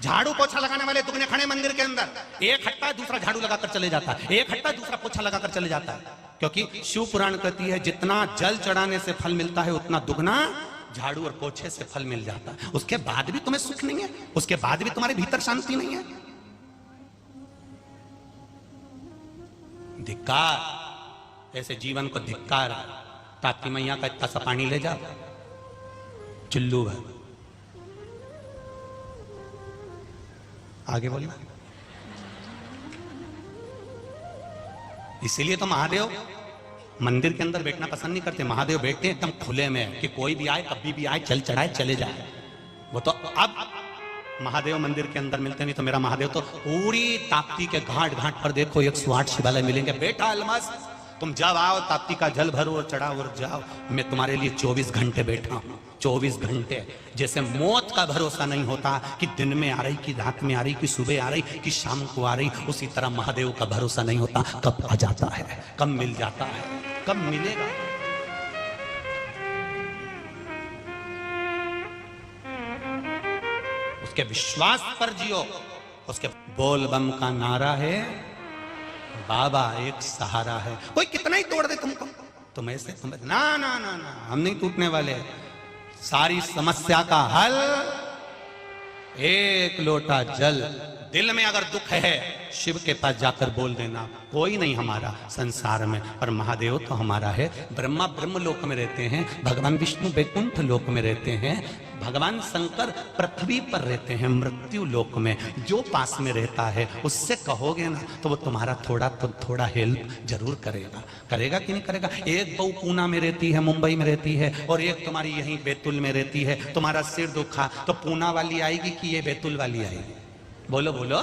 झाड़ू पोछा लगाने वाले दुगने खड़े मंदिर के अंदर। एक हटता है दूसरा झाड़ू लगाकर चले जाता है, एक हटता है दूसरा पोछा लगाकर चले जाता है। क्योंकि शिव पुराण कहती है जितना जल चढ़ाने से फल मिलता है उतना दुगना झाड़ू और पोछे से फल मिल जाता है। उसके बाद भी तुम्हें सुख नहीं है, उसके बाद भी तुम्हारे भीतर शांति नहीं है। धिक्कार, ऐसे जीवन को धिक्कार। ताप्ती मैया का इतना सा पानी ले जाओ, चुल्लू भर। आगे बोलिए। इसीलिए तो महादेव मंदिर के अंदर बैठना पसंद नहीं करते। महादेव बैठते एकदम खुले में कि कोई भी आए, कभी भी आए, चल चढ़ाए चले जाए। वो तो अब महादेव मंदिर के अंदर मिलते नहीं। तो मेरा महादेव तो पूरी ताप्ती के घाट घाट पर देखो 108 शिवालय मिलेंगे। बेटा अलमस, तुम जब आओ ताप्ती का जल भरो और चढ़ाओ और जाओ। मैं तुम्हारे लिए 24 घंटे बैठा हूं, 24 घंटे। जैसे मौत का भरोसा नहीं होता कि दिन में आ रही, कि रात में आ रही, कि सुबह आ रही, कि शाम को आ रही, उसी तरह महादेव का भरोसा नहीं होता कब आ जाता है, कब मिल जाता है, कब मिलेगा। उसके विश्वास पर जियो। उसके बोल बम का नारा है, बाबा एक सहारा है। कोई कितना ही तोड़ दे तुमको, तुम ऐसे तुम ना ना ना ना, हम नहीं टूटने वाले। सारी समस्या का हल एक लोटा जल। दिल में अगर दुख है शिव के पास जाकर बोल देना। कोई नहीं हमारा संसार में, पर महादेव तो हमारा है। ब्रह्मा ब्रह्म लोक में रहते हैं, भगवान विष्णु वैकुंठ लोक में रहते हैं, भगवान शंकर पृथ्वी पर रहते हैं मृत्यु लोक में। जो पास में रहता है उससे कहोगे ना तो वो तुम्हारा थोड़ा हेल्प जरूर करेगा। करेगा कि नहीं करेगा? एक बहू पूना में रहती है, मुंबई में रहती है, और एक तुम्हारी यहीं बैतुल में रहती है। तुम्हारा सिर दुखा तो पूना वाली आएगी कि ये बैतुल वाली आएगी? बोलो बोलो,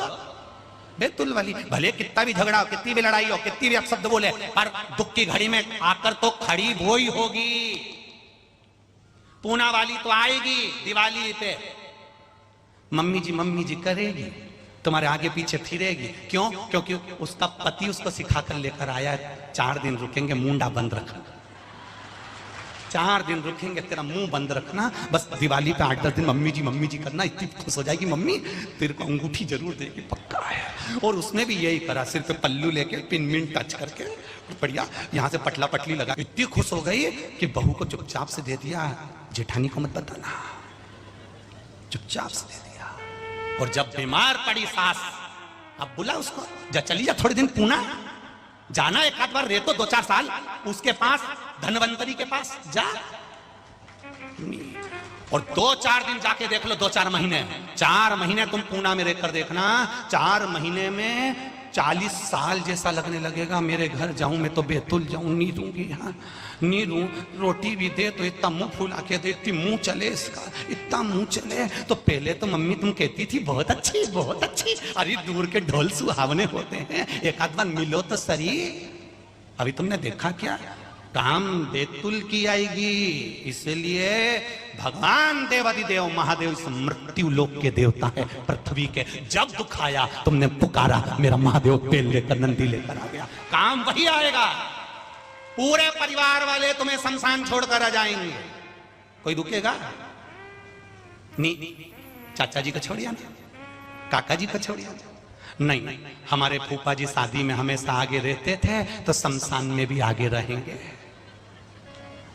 बैतुल वाली। भले कितना भी झगड़ा हो, कितनी भी लड़ाई हो, कितनी भी अपशब्द बोले, पर दुख की घड़ी में आकर तो खड़ी वो ही होगी। पूना वाली तो आएगी दिवाली पे, मम्मी जी करेगी, तुम्हारे आगे पीछे फिरेगी। क्यों? क्योंकि उसका पति उसको सिखाकर लेकर आया, 4 दिन रुकेंगे, मुंडा बंद रखना, 4 दिन रुकेंगे, तेरा मुंह बंद रखना। बस दिवाली पे 8-10 दिन मम्मी जी करना, इतनी खुश हो जाएगी मम्मी, तेरे को अंगूठी जरूर देगी, पक्का है। और उसने भी यही करा, सिर पे पल्लू लेके पिन मिन टच करके बढ़िया यहाँ से पटला पटली लगा। इतनी खुश हो गई कि बहू को चुपचाप से दे दिया, जेठानी को मत बताना, चुपचाप से दे दिया। और जब बीमार पड़ी सास, अब बुला उसको, जा चली जा थोड़े दिन पूना, जाना एक आध बार, रह तो 2-4 साल उसके पास, धनवंतरी के पास जा। और 2-4 दिन जाके देख लो, 2-4 महीने, 4 महीने तुम पूना में रहकर देखना, 4 महीने में 40 साल जैसा लगने लगेगा। मेरे घर जाऊं मैं तो बैतुल जाऊं, नहीं दूंगी यहाँ, नहीं दूं। रोटी भी दे तो इतना मुंह फुला के दे, इतनी मुंह चले इसका, इतना मुंह चले। तो पहले तो मम्मी तुम कहती थी बहुत अच्छी बहुत अच्छी, अरे दूर के ढोल सुहावने होते हैं, एक आध बार मिलो तो सही। अभी तुमने देखा क्या? काम बैतुल की आएगी। इसलिए भगवान देवादिदेव महादेव मृत्यु लोक के देवता है, पृथ्वी के। जब दुख आया तुमने पुकारा, मेरा महादेव पेल लेकर नंदी लेकर आ गया, काम वही आएगा। पूरे परिवार वाले तुम्हें शमशान छोड़कर आ जाएंगे। कोई रुकेगा? नहीं, चाचा जी को छोड़िए ना, काका जी को छोड़िए नहीं, हमारे फूफा जी शादी में हमेशा आगे रहते थे तो शमशान में भी आगे रहेंगे।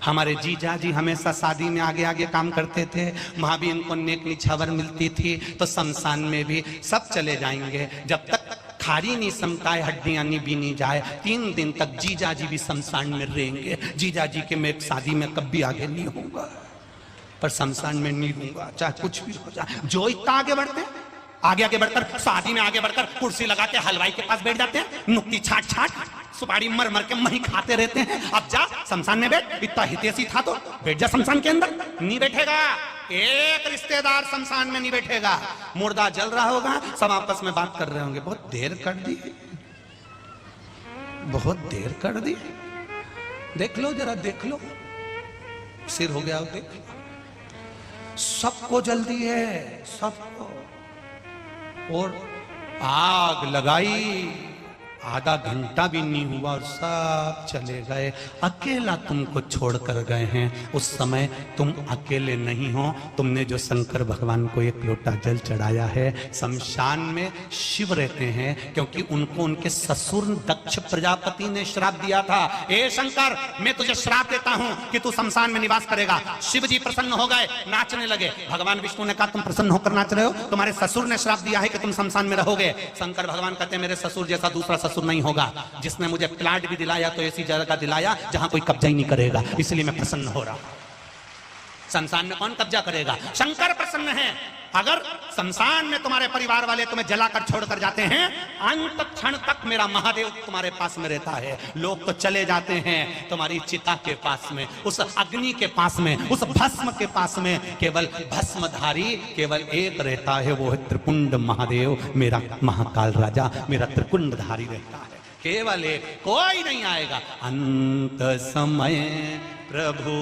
हमारे जीजा जी हमेशा शादी में आगे आगे काम करते थे, वहां भी इनको नेक निछावर मिलती थी, तो शमशान में भी सब चले जाएंगे। जब तक खारी नहीं समताए, हड्डियां नहीं बीनी जाए, 3 दिन तक जीजा जी भी शमशान में रहेंगे। जीजा जी के मैं शादी में कभी आगे नहीं होऊंगा, पर शमशान में नहीं रहूंगा, चाहे कुछ भी हो जाए। जो इतना आगे बढ़ते हैं, आगे बढ़कर शादी में आगे बढ़कर कुर्सी लगा के हलवाई के पास बैठ जाते हैं, नुक्ती छाट छाट सुपारी मर मर के मही खाते रहते हैं। अब जा शमशान में बैठ, इतना हितैषी था तो बैठ जा शमशान के अंदर। नहीं बैठेगा, एक रिश्तेदार शमशान में नहीं बैठेगा। मुर्दा जल रहा होगा, सब आपस में बात कर रहे होंगे, बहुत देर कर दी, बहुत देर कर दी, देख लो जरा, देख लो, सिर हो गया, देख लो। सबको जल्दी है, सबको। और आग लगाई, आधा घंटा भी नहीं हुआ और सब चले गए। अकेला तुमको छोड़कर गए हैं। उस समय तुम अकेले नहीं हो, तुमने जो शंकर भगवान को एक लोटा जल चढ़ाया है। शमशान में शिव रहते हैं, क्योंकि उनको उनके ससुर दक्ष प्रजापति ने श्राप दिया था। ए शंकर, मैं तुझे श्राप देता हूं कि तू शमशान में निवास करेगा। शिव जी प्रसन्न हो गए, नाचने लगे। भगवान विष्णु ने कहा तुम प्रसन्न होकर नाच रहे हो, तुम्हारे ससुर ने श्राप दिया है कि तुम शमशान में रहोगे। शंकर भगवान कहते हैं मेरे ससुर जैसा दूसरा ससुर नहीं होगा। जिसने मुझे प्लाट भी दिलाया तो ऐसी जगह दिलाया जहां कोई कब्जा ही नहीं करेगा, इसलिए मैं प्रसन्न हो रहा हूं। शमशान में कौन कब्जा करेगा? शंकर प्रसन्न है। अगर शमशान में तुम्हारे परिवार वाले तुम्हें जलाकर छोड़कर जाते हैं, अंत क्षण तक मेरा महादेव तुम्हारे पास में रहता है। लोग तो चले जाते हैं तुम्हारी चिता के पास में, उस अग्नि के पास में, उस भस्म के पास में। केवल भस्मधारी केवल एक रहता है, वो है त्रिपुंड महादेव, मेरा महाकाल राजा, मेरा त्रिपुंडधारी रहता है। केवल एक, कोई नहीं आएगा। अंत समय प्रभु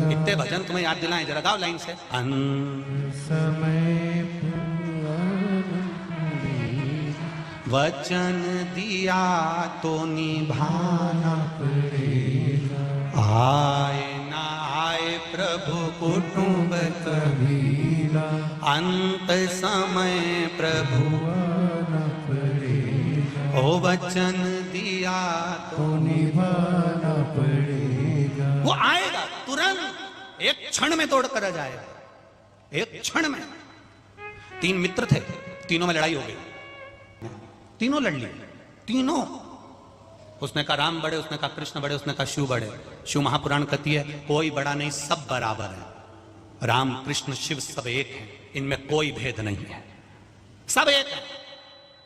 इतने भजन तुम्हें याद दिलाएं, जरा गाओ लाइन से। समय वचन दिया तो निभाना पड़ेगा, आए ना आए प्रभु कुटुंब कबीला। अंत समय प्रभु आना पड़ेगा, ओ वचन दिया तो निभाना पड़ेगा। वो आएगा तुरंत, एक क्षण में दौड़ कर आ जाएगा, एक क्षण में। 3 मित्र थे, तीनों में लड़ाई हो गई, तीनों लड़ लिए, तीनों। उसने कहा राम बड़े, उसने कहा कृष्ण बड़े, उसने कहा शिव बड़े। शिव महापुराण कहती है कोई बड़ा नहीं, सब बराबर है। राम कृष्ण शिव सब एक है, इनमें कोई भेद नहीं है, सब एक है।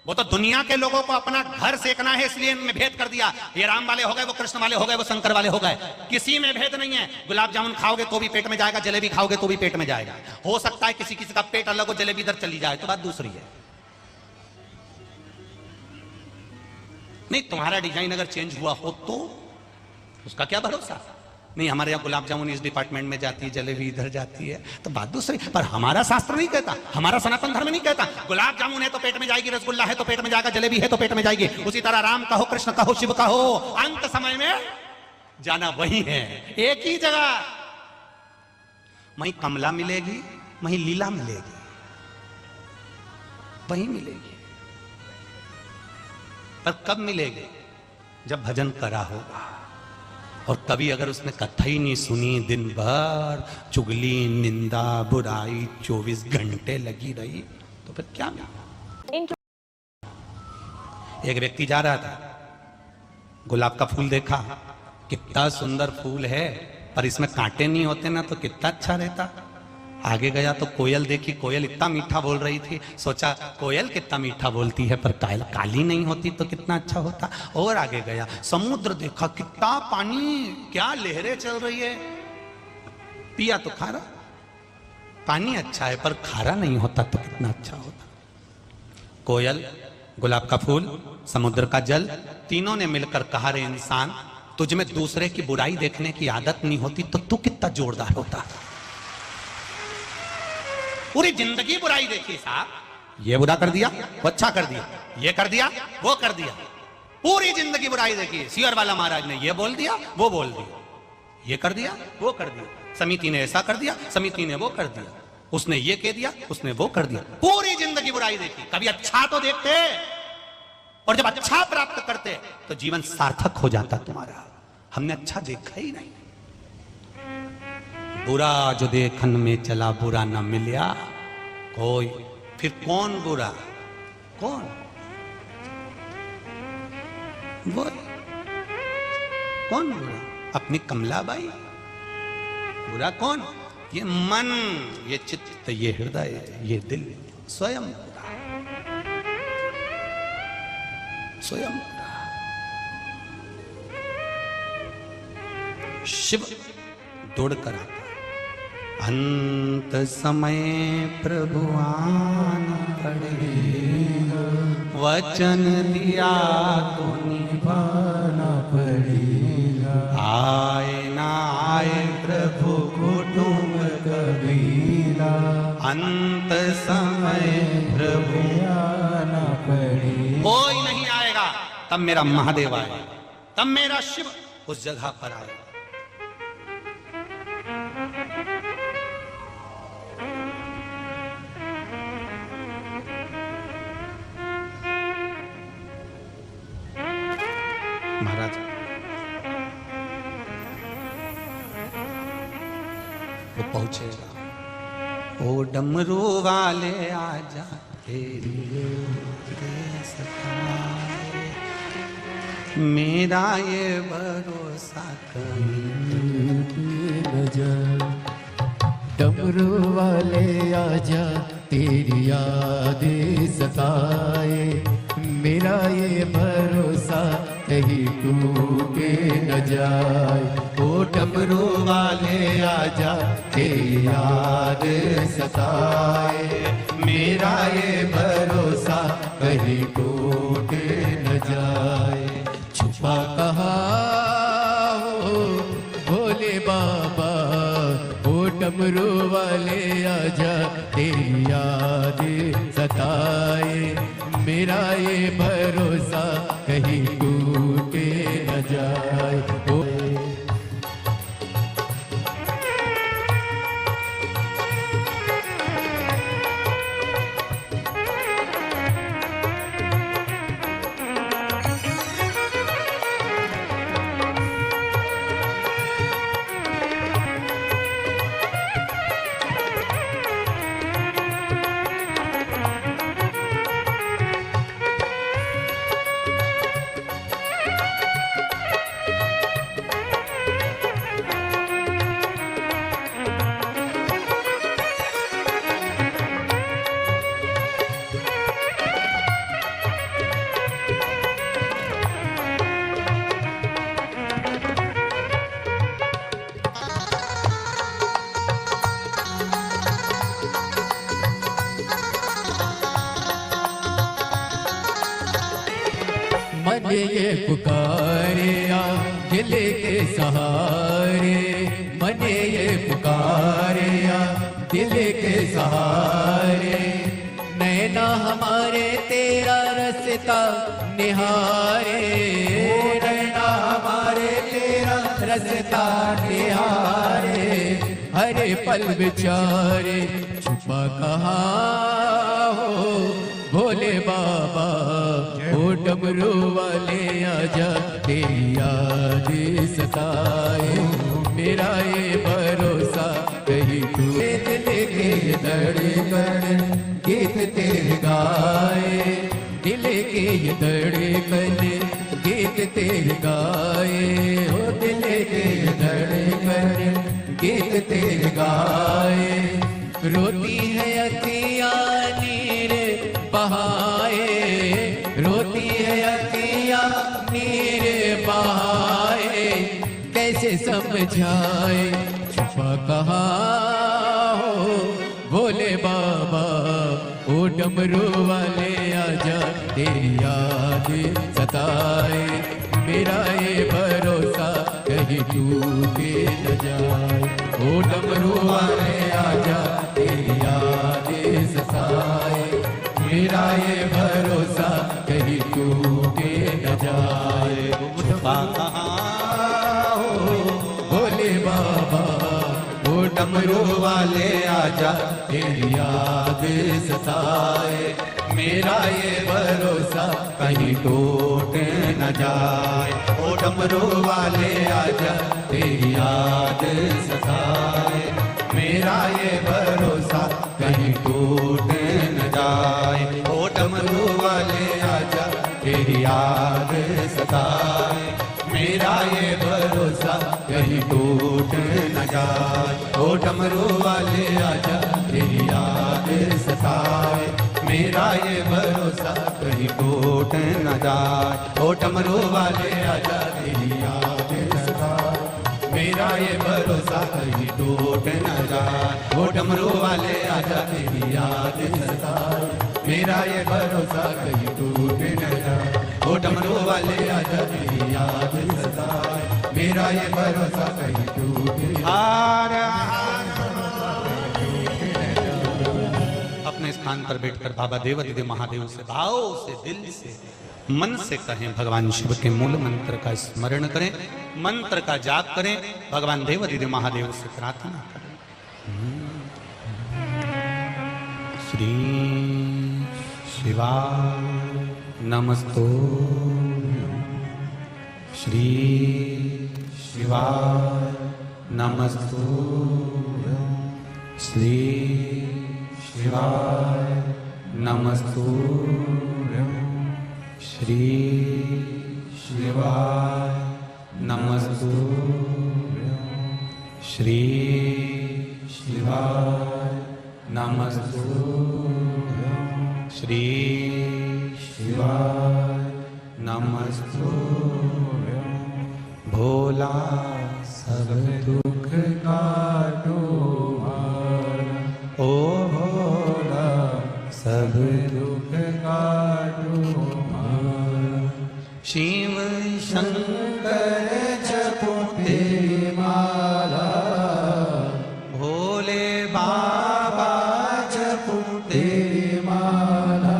वो तो दुनिया के लोगों को अपना घर सेकना है, इसलिए इनमें भेद कर दिया। ये राम वाले हो गए, वो कृष्ण वाले हो गए, वो शंकर वाले हो गए। किसी में भेद नहीं है। गुलाब जामुन खाओगे तो भी पेट में जाएगा, जलेबी खाओगे तो भी पेट में जाएगा। हो सकता है किसी किसी का पेट अलग हो, जलेबी इधर चली जाए, तो बात दूसरी है। नहीं, तुम्हारा डिजाइन अगर चेंज हुआ हो तो उसका क्या भरोसा। नहीं, हमारे यहाँ गुलाब जामुन इस डिपार्टमेंट में जाती है, जलेबी इधर जाती है, तो बात दूसरी। पर हमारा शास्त्र नहीं कहता, हमारा सनातन धर्म नहीं कहता गुलाब जामुन है तो पेट में जाएगी, रसगुल्ला है तो पेट में जाएगा, जलेबी है तो पेट में जाएगी। उसी तरह राम कहो, कृष्ण कहो, शिव कहो, अंत समय में जाना वही है, एक ही जगह। वहीं कमला मिलेगी, वहीं लीला मिलेगी, वहीं मिलेगी। पर कब मिलेगी? जब भजन करा होगा। और कभी अगर उसने कथा ही नहीं सुनी, दिन भर चुगली, निंदा, बुराई 24 घंटे लगी रही, तो फिर क्या मिला? एक व्यक्ति जा रहा था, गुलाब का फूल देखा, कितना सुंदर फूल है, पर इसमें कांटे नहीं होते ना, तो कितना अच्छा रहता। आगे गया तो कोयल देखी, कोयल इतना मीठा बोल रही थी। सोचा कोयल कितना मीठा बोलती है, पर काली नहीं होती तो कितना अच्छा होता। और आगे गया, समुद्र देखा, कितना पानी, क्या लहरें चल रही है। पिया तो खारा, पानी अच्छा है पर खारा नहीं होता तो कितना अच्छा होता। कोयल, गुलाब का फूल, समुद्र का जल, तीनों ने मिलकर कहा रे इंसान, तुझ में दूसरे की बुराई देखने की आदत नहीं होती तो तू कितना जोरदार होता। पूरी जिंदगी बुराई देखी साहब, ये बुरा कर दिया, वो अच्छा कर दिया, ये कर दिया, वो कर दिया, पूरी जिंदगी बुराई देखी। सियर वाला महाराज ने ये बोल दिया, वो बोल दिया, ये कर दिया, वो कर दिया, समिति ने ऐसा कर दिया, समिति ने वो कर दिया, उसने ये कह दिया, उसने वो कर दिया, पूरी जिंदगी बुराई देखी। कभी अच्छा तो देखते, और जब अच्छा प्राप्त करते तो जीवन सार्थक हो जाता तुम्हारा। हमने अच्छा देखा ही नहीं। बुरा जो देखन में चला बुरा न मिलिया कोई, फिर कौन बुरा, कौन वो, कौन बुरा? अपनी कमलाबाई। बुरा कौन? ये मन, ये चित्त, ये हृदय, ये दिल, स्वयं बुरा, स्वयं बुरा। शिव दौड़ कर आता, अंत समय प्रभु आना पड़ेगा, वचन दिया तो निभाना पड़ेगा, आए ना आए प्रभु कुटुंब कबीरा, अंत समय प्रभु आना पड़ेगा। कोई नहीं आएगा, तब मेरा महादेव आएगा, तब मेरा शिव उस जगह पर आएगा। महाराज वो पहुंचेगा, ओ डमरू वाले आजा तेरी सताए, मेरा ये भरोसा कहीं न जाए। डमरू वाले आजा तेरी याद सताए, मेरा ये भरोसा कहीं टूटे न जाए। ओ डमरू वाले आजा तेरी याद सताए, मेरा ये भरोसा कहीं टूटे न जाए। छुपा कहाँ हो भोले बाबा, ओ डमरू वाले आजा तेरी याद सताए, मेरा ये भरोसा कहीं टूटे न जाए। ओ मन ये पुकारे आ दिल के सहारे, मन ये पुकारे आ दिल के सहारे, नैना हमारे तेरा रस्ता निहारे, नैना हमारे तेरा रस्ता निहारे, हरे पल बिचारे छुपा कहाँ हो भोले बाबा, ओ डमरू वाले आजा तेरी याद सताए, मेरा ये भरोसा कहीं टूटे। दिल के धड़कन गीत तेरे गाए, दिल के ये धड़कन गीत तेरे गाए, ओ दिल के ये धड़कन गीत तेरे गाए। रोती है अखियाँ नीर बहाए, रोती है अखियाँ नीर बहाए, कैसे समझाए छुपा कहाँ हो भोले बाबा, ओ डमरू वाले आजा तेरी याद सताए, मेरा ये भरोसा कहीं टूटे न जाए। ओ डमरू वाले आजा तेरी याद सताए, मेरा ये भरोसा कहीं टूटे न जाए। छुपा कहाँ हो भोले डमरू वाले आजा तेरी याद सताए, मेरा ये भरोसा कहीं टूट न जाए। ओ डमरू वाले आजा तेरी याद सताए, मेरा ये भरोसा कहीं टूट न जाए। ओ डमरू वाले आजा तेरी याद सताए, मेरा ये भरोसा कहीं टूट न जाए। ओ डमरू वाले आजा तेरी याद सताए, मेरा ये भरोसा कहीं टूट न जाए। ओ डमरू वाले आजा तेरी याद सताए, मेरा ये भरोसा कहीं टूट न जाए। ओ डमरू वाले आजा तेरी याद सताए, मेरा ये भरोसा कहीं टूट न जाए। ओ डमरू वाले आजा तेरी याद सताए, मेरा ये भरोसा कहीं टूट न जाए। अपने स्थान पर बैठकर बाबा देवाधिदेव महादेव से भाव से, दिल से, मन से कहें, भगवान शिव के मूल मंत्र का स्मरण करें, मंत्र का जाप करें, भगवान देवाधिदेव महादेव से प्रार्थना करें। श्री शिवाय नमस्तो, श्री शिवाय नमस्तो, श्री शिवाय नमस्तो, श्री शिवाय नमस्तो, श्री शिवाय नमस्तो, श्री शिवाय नमस्तो। भोला सब दुख काटो मारा, ओ भोला सब दुख काटो मारा। शिव शंकर जपो तेरी माला, भोले बाबा जपो तेरी माला।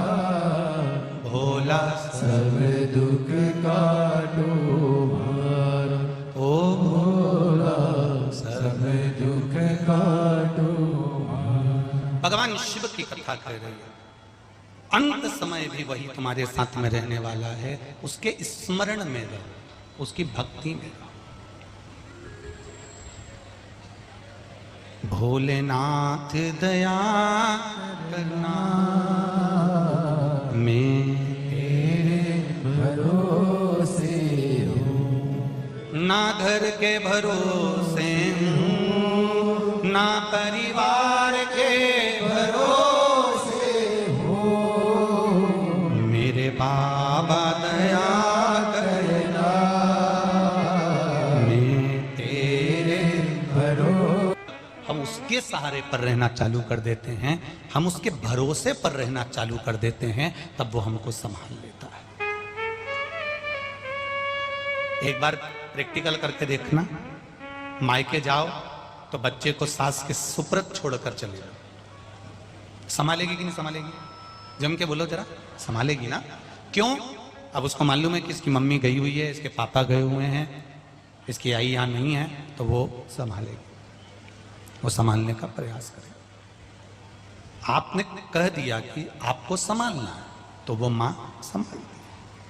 भोला सब दुख काटो मारा, ओ भोला सब दुख काटो मारा। भगवान शिव की कथा कह रही है। अंत समय भी वही तुम्हारे साथ में रहने वाला है। उसके स्मरण में रहो, उसकी भक्ति में रहो। भोलेनाथ दया करना, मैं तेरे भरोसे हूँ, ना घर के भरोसे हूँ, ना परिवार के भरोसे हूँ। मेरे बाबा दया करना, मैं तेरे हम उसके सहारे पर रहना चालू कर देते हैं, हम उसके भरोसे पर रहना चालू कर देते हैं, तब वो हमको संभाल लेता है। एक बार प्रैक्टिकल करके देखना, मायके जाओ तो बच्चे को सास के सुपुर्द छोड़कर चले जाओ, संभालेगी कि नहीं संभालेगी? जम के बोलो जरा, संभालेगी ना? क्यों? अब उसको मालूम है कि इसकी मम्मी गई हुई है, इसके पापा गए हुए हैं, इसकी आई यहाँ नहीं है, तो वो संभालेगी, वो संभालने का प्रयास करें। आपने कह दिया कि आपको संभालना है, तो वो माँ संभाल।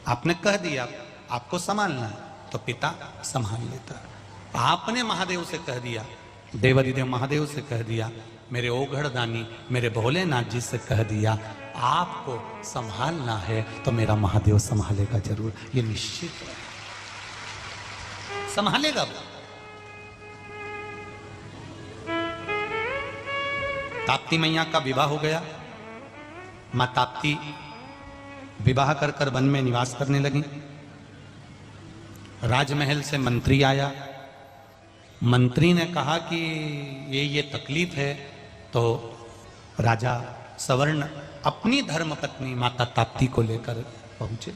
आपने कह दिया आपको संभालना है, तो पिता संभाल लेता है। आपने महादेव से कह दिया, देवाधिदेव महादेव से कह दिया, मेरे ओघड़ दानी मेरे भोलेनाथ जी से कह दिया आपको संभालना है, तो मेरा महादेव संभालेगा जरूर, ये निश्चित है, संभालेगा वो। ताप्ती मैया का विवाह हो गया। मां ताप्ती विवाह कर कर वन में निवास करने लगी। राजमहल से मंत्री आया। मंत्री ने कहा कि ये तकलीफ है, तो राजा सवर्ण अपनी धर्मपत्नी माता ताप्ती को लेकर पहुंचे।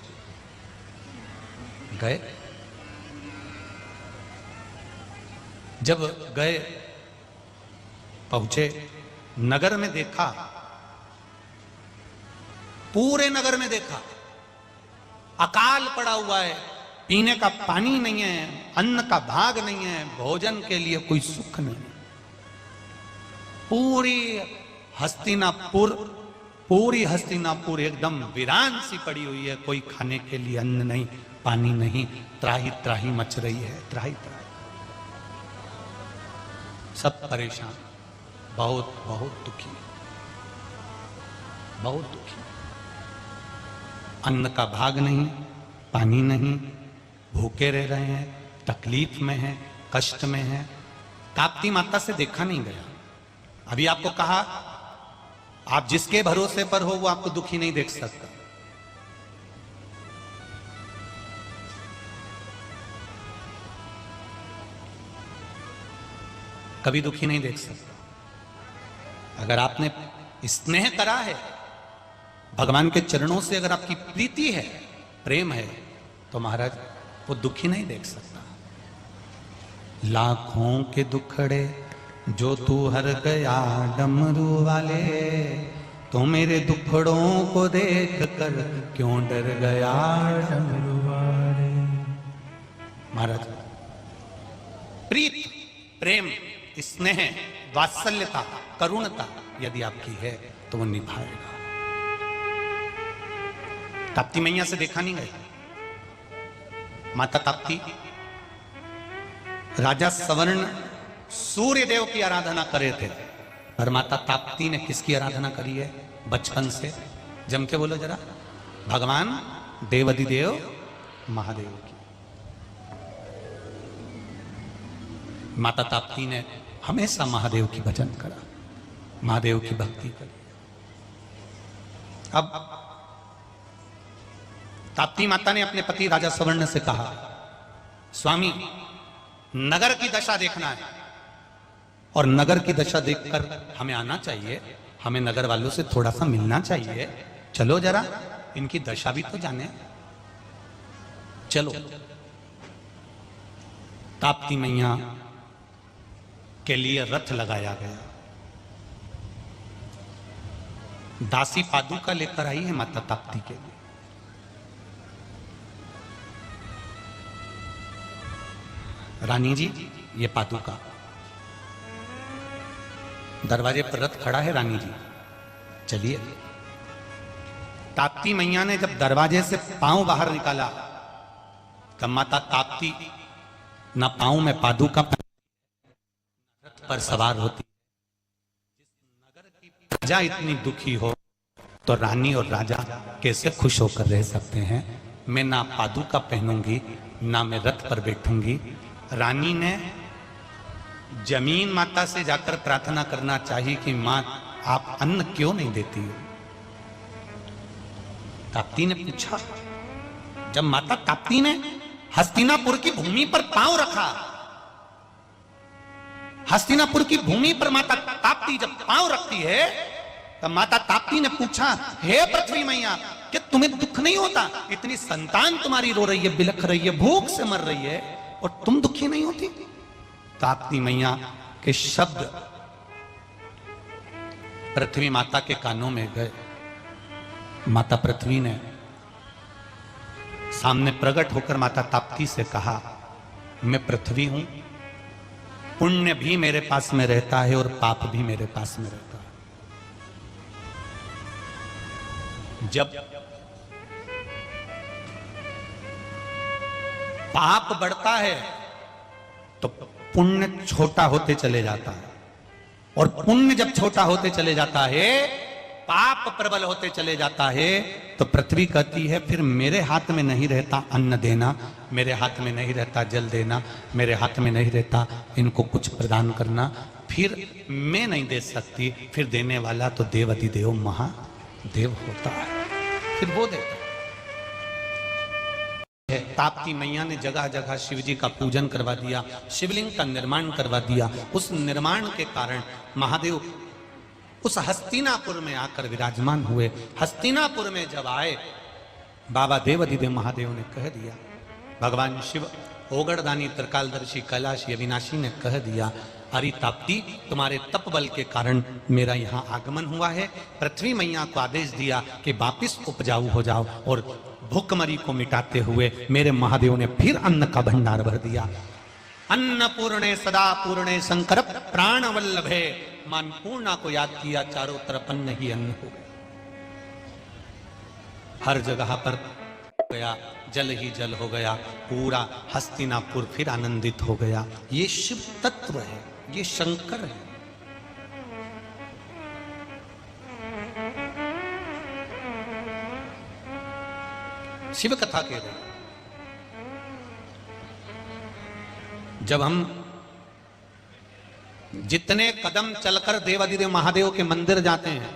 गए, जब गए पहुंचे, नगर में देखा, पूरे नगर में देखा अकाल पड़ा हुआ है, पीने का पानी नहीं है, अन्न का भाग नहीं है, भोजन के लिए कोई सुख नहीं। पूरी हस्तिनापुर एकदम वीरान सी पड़ी हुई है। कोई खाने के लिए अन्न नहीं, पानी नहीं, त्राही त्राही मच रही है, त्राही त्राही, सब परेशान, बहुत बहुत दुखी, बहुत दुखी। अन्न का भाग नहीं, पानी नहीं, भूखे रह रहे हैं, तकलीफ में हैं, कष्ट में हैं। ताप्ती माता से देखा नहीं गया। अभी आपको कहा आप जिसके भरोसे पर हो वो आपको दुखी नहीं देख सकता। कभी दुखी नहीं देख सकता। अगर आपने स्नेह करा है, भगवान के चरणों से अगर आपकी प्रीति है, प्रेम है, तो महाराज वो दुखी नहीं देख सकता। लाखों के दुखड़े जो तू हर गया डमरू वाले, तो मेरे दुखड़ों को देख कर क्यों डर गया डमरू वाले। महाराज प्रीत, प्रेम, स्नेह, वात्सल्यता, करुणता यदि आपकी है तो वो निभाएगा। ताप्ती मैया से देखा नहीं गया। माता ताप्ती राजा सवर्ण सूर्य देव की आराधना करे थे, पर माता ताप्ती ने किसकी आराधना करी है बचपन से? जम के बोलो जरा। भगवान देवाधिदेव महादेव की। माता ताप्ती ने हमेशा महादेव की भजन करा, महादेव की भक्ति करी। अब ताप्ती माता ने अपने पति राजा सवर्ण से कहा, स्वामी नगर की दशा देखना है और नगर की दशा देखकर हमें आना चाहिए, हमें नगर वालों से थोड़ा सा मिलना चाहिए, चलो जरा इनकी दशा भी तो जाने। चलो। ताप्ती मैया के लिए रथ लगाया गया। दासी पादुका लेकर आई है माता ताप्ती के लिए। रानी जी ये पादुका, दरवाजे पर रथ खड़ा है, रानी जी चलिए। ताप्ती मैया ने जब दरवाजे से पांव बाहर निकाला तब माता ताप्ती ना पांव में पादुका रथ पर सवार होती। नगर की प्रजा इतनी दुखी हो तो रानी और राजा कैसे खुश होकर रह सकते हैं? मैं ना पादुका पहनूंगी ना मैं रथ पर बैठूंगी। रानी ने जमीन माता से जाकर प्रार्थना करना चाहिए कि मां आप अन्न क्यों नहीं देती हो? ताप्ती ने पूछा। जब माता ताप्ती ने हस्तिनापुर की भूमि पर पांव रखा, हस्तिनापुर की भूमि पर माता ताप्ती जब पांव रखती है तब माता ताप्ती ने पूछा, हे पृथ्वी मैया क्या तुम्हें दुख नहीं होता? इतनी संतान तुम्हारी रो रही है, बिलख रही है, भूख से मर रही है और तुम दुखी नहीं होती? ताप्ती मैया के शब्द पृथ्वी माता के कानों में गए। माता पृथ्वी ने सामने प्रकट होकर माता ताप्ती से कहा, मैं पृथ्वी हूं, पुण्य भी मेरे पास में रहता है और पाप भी मेरे पास में रहता है। जब पाप बढ़ता है तो पुण्य छोटा होते चले जाता है, और पुण्य जब छोटा होते चले जाता है, पाप प्रबल होते चले जाता है, तो पृथ्वी कहती है फिर मेरे हाथ में नहीं रहता अन्न देना, मेरे हाथ में नहीं रहता जल देना, मेरे हाथ में नहीं रहता इनको कुछ प्रदान करना, फिर मैं नहीं दे सकती, फिर देने वाला तो देवाधिदेव महादेव होता है, फिर वो देता है। ताप्ती मैया ने जगह जगह शिव जी का पूजन करवा दिया, शिवलिंग का निर्माण करवा दिया। उस निर्माण के कारण महादेव उस हस्तिनापुर में आकर विराजमान हुए। हस्तिनापुर में जब आए, बाबा देवाधिदेव महादेव ने कह दिया, भगवान शिव ओगड़दानी त्रिकालदर्शी कैलाशी अविनाशी ने कह दिया, अरे ताप्ती तुम्हारे तप बल के कारण मेरा यहाँ आगमन हुआ है। पृथ्वी मैया को आदेश दिया कि वापिस उपजाऊ हो जाओ, और भूखमरी को मिटाते हुए मेरे महादेव ने फिर अन्न का भंडार भर दिया। अन्नपूर्णे सदा पूर्णे शंकर प्राण वल्लभे मां अन्नपूर्णा को याद किया, चारों तरफ अन्न ही अन्न हो गया, हर जगह पर गया, जल ही जल हो गया, पूरा हस्तिनापुर फिर आनंदित हो गया। ये शिव तत्व है, ये शंकर है। शिव कथा कह रहे, जब हम जितने कदम चलकर देवाधिदेव महादेव के मंदिर जाते हैं,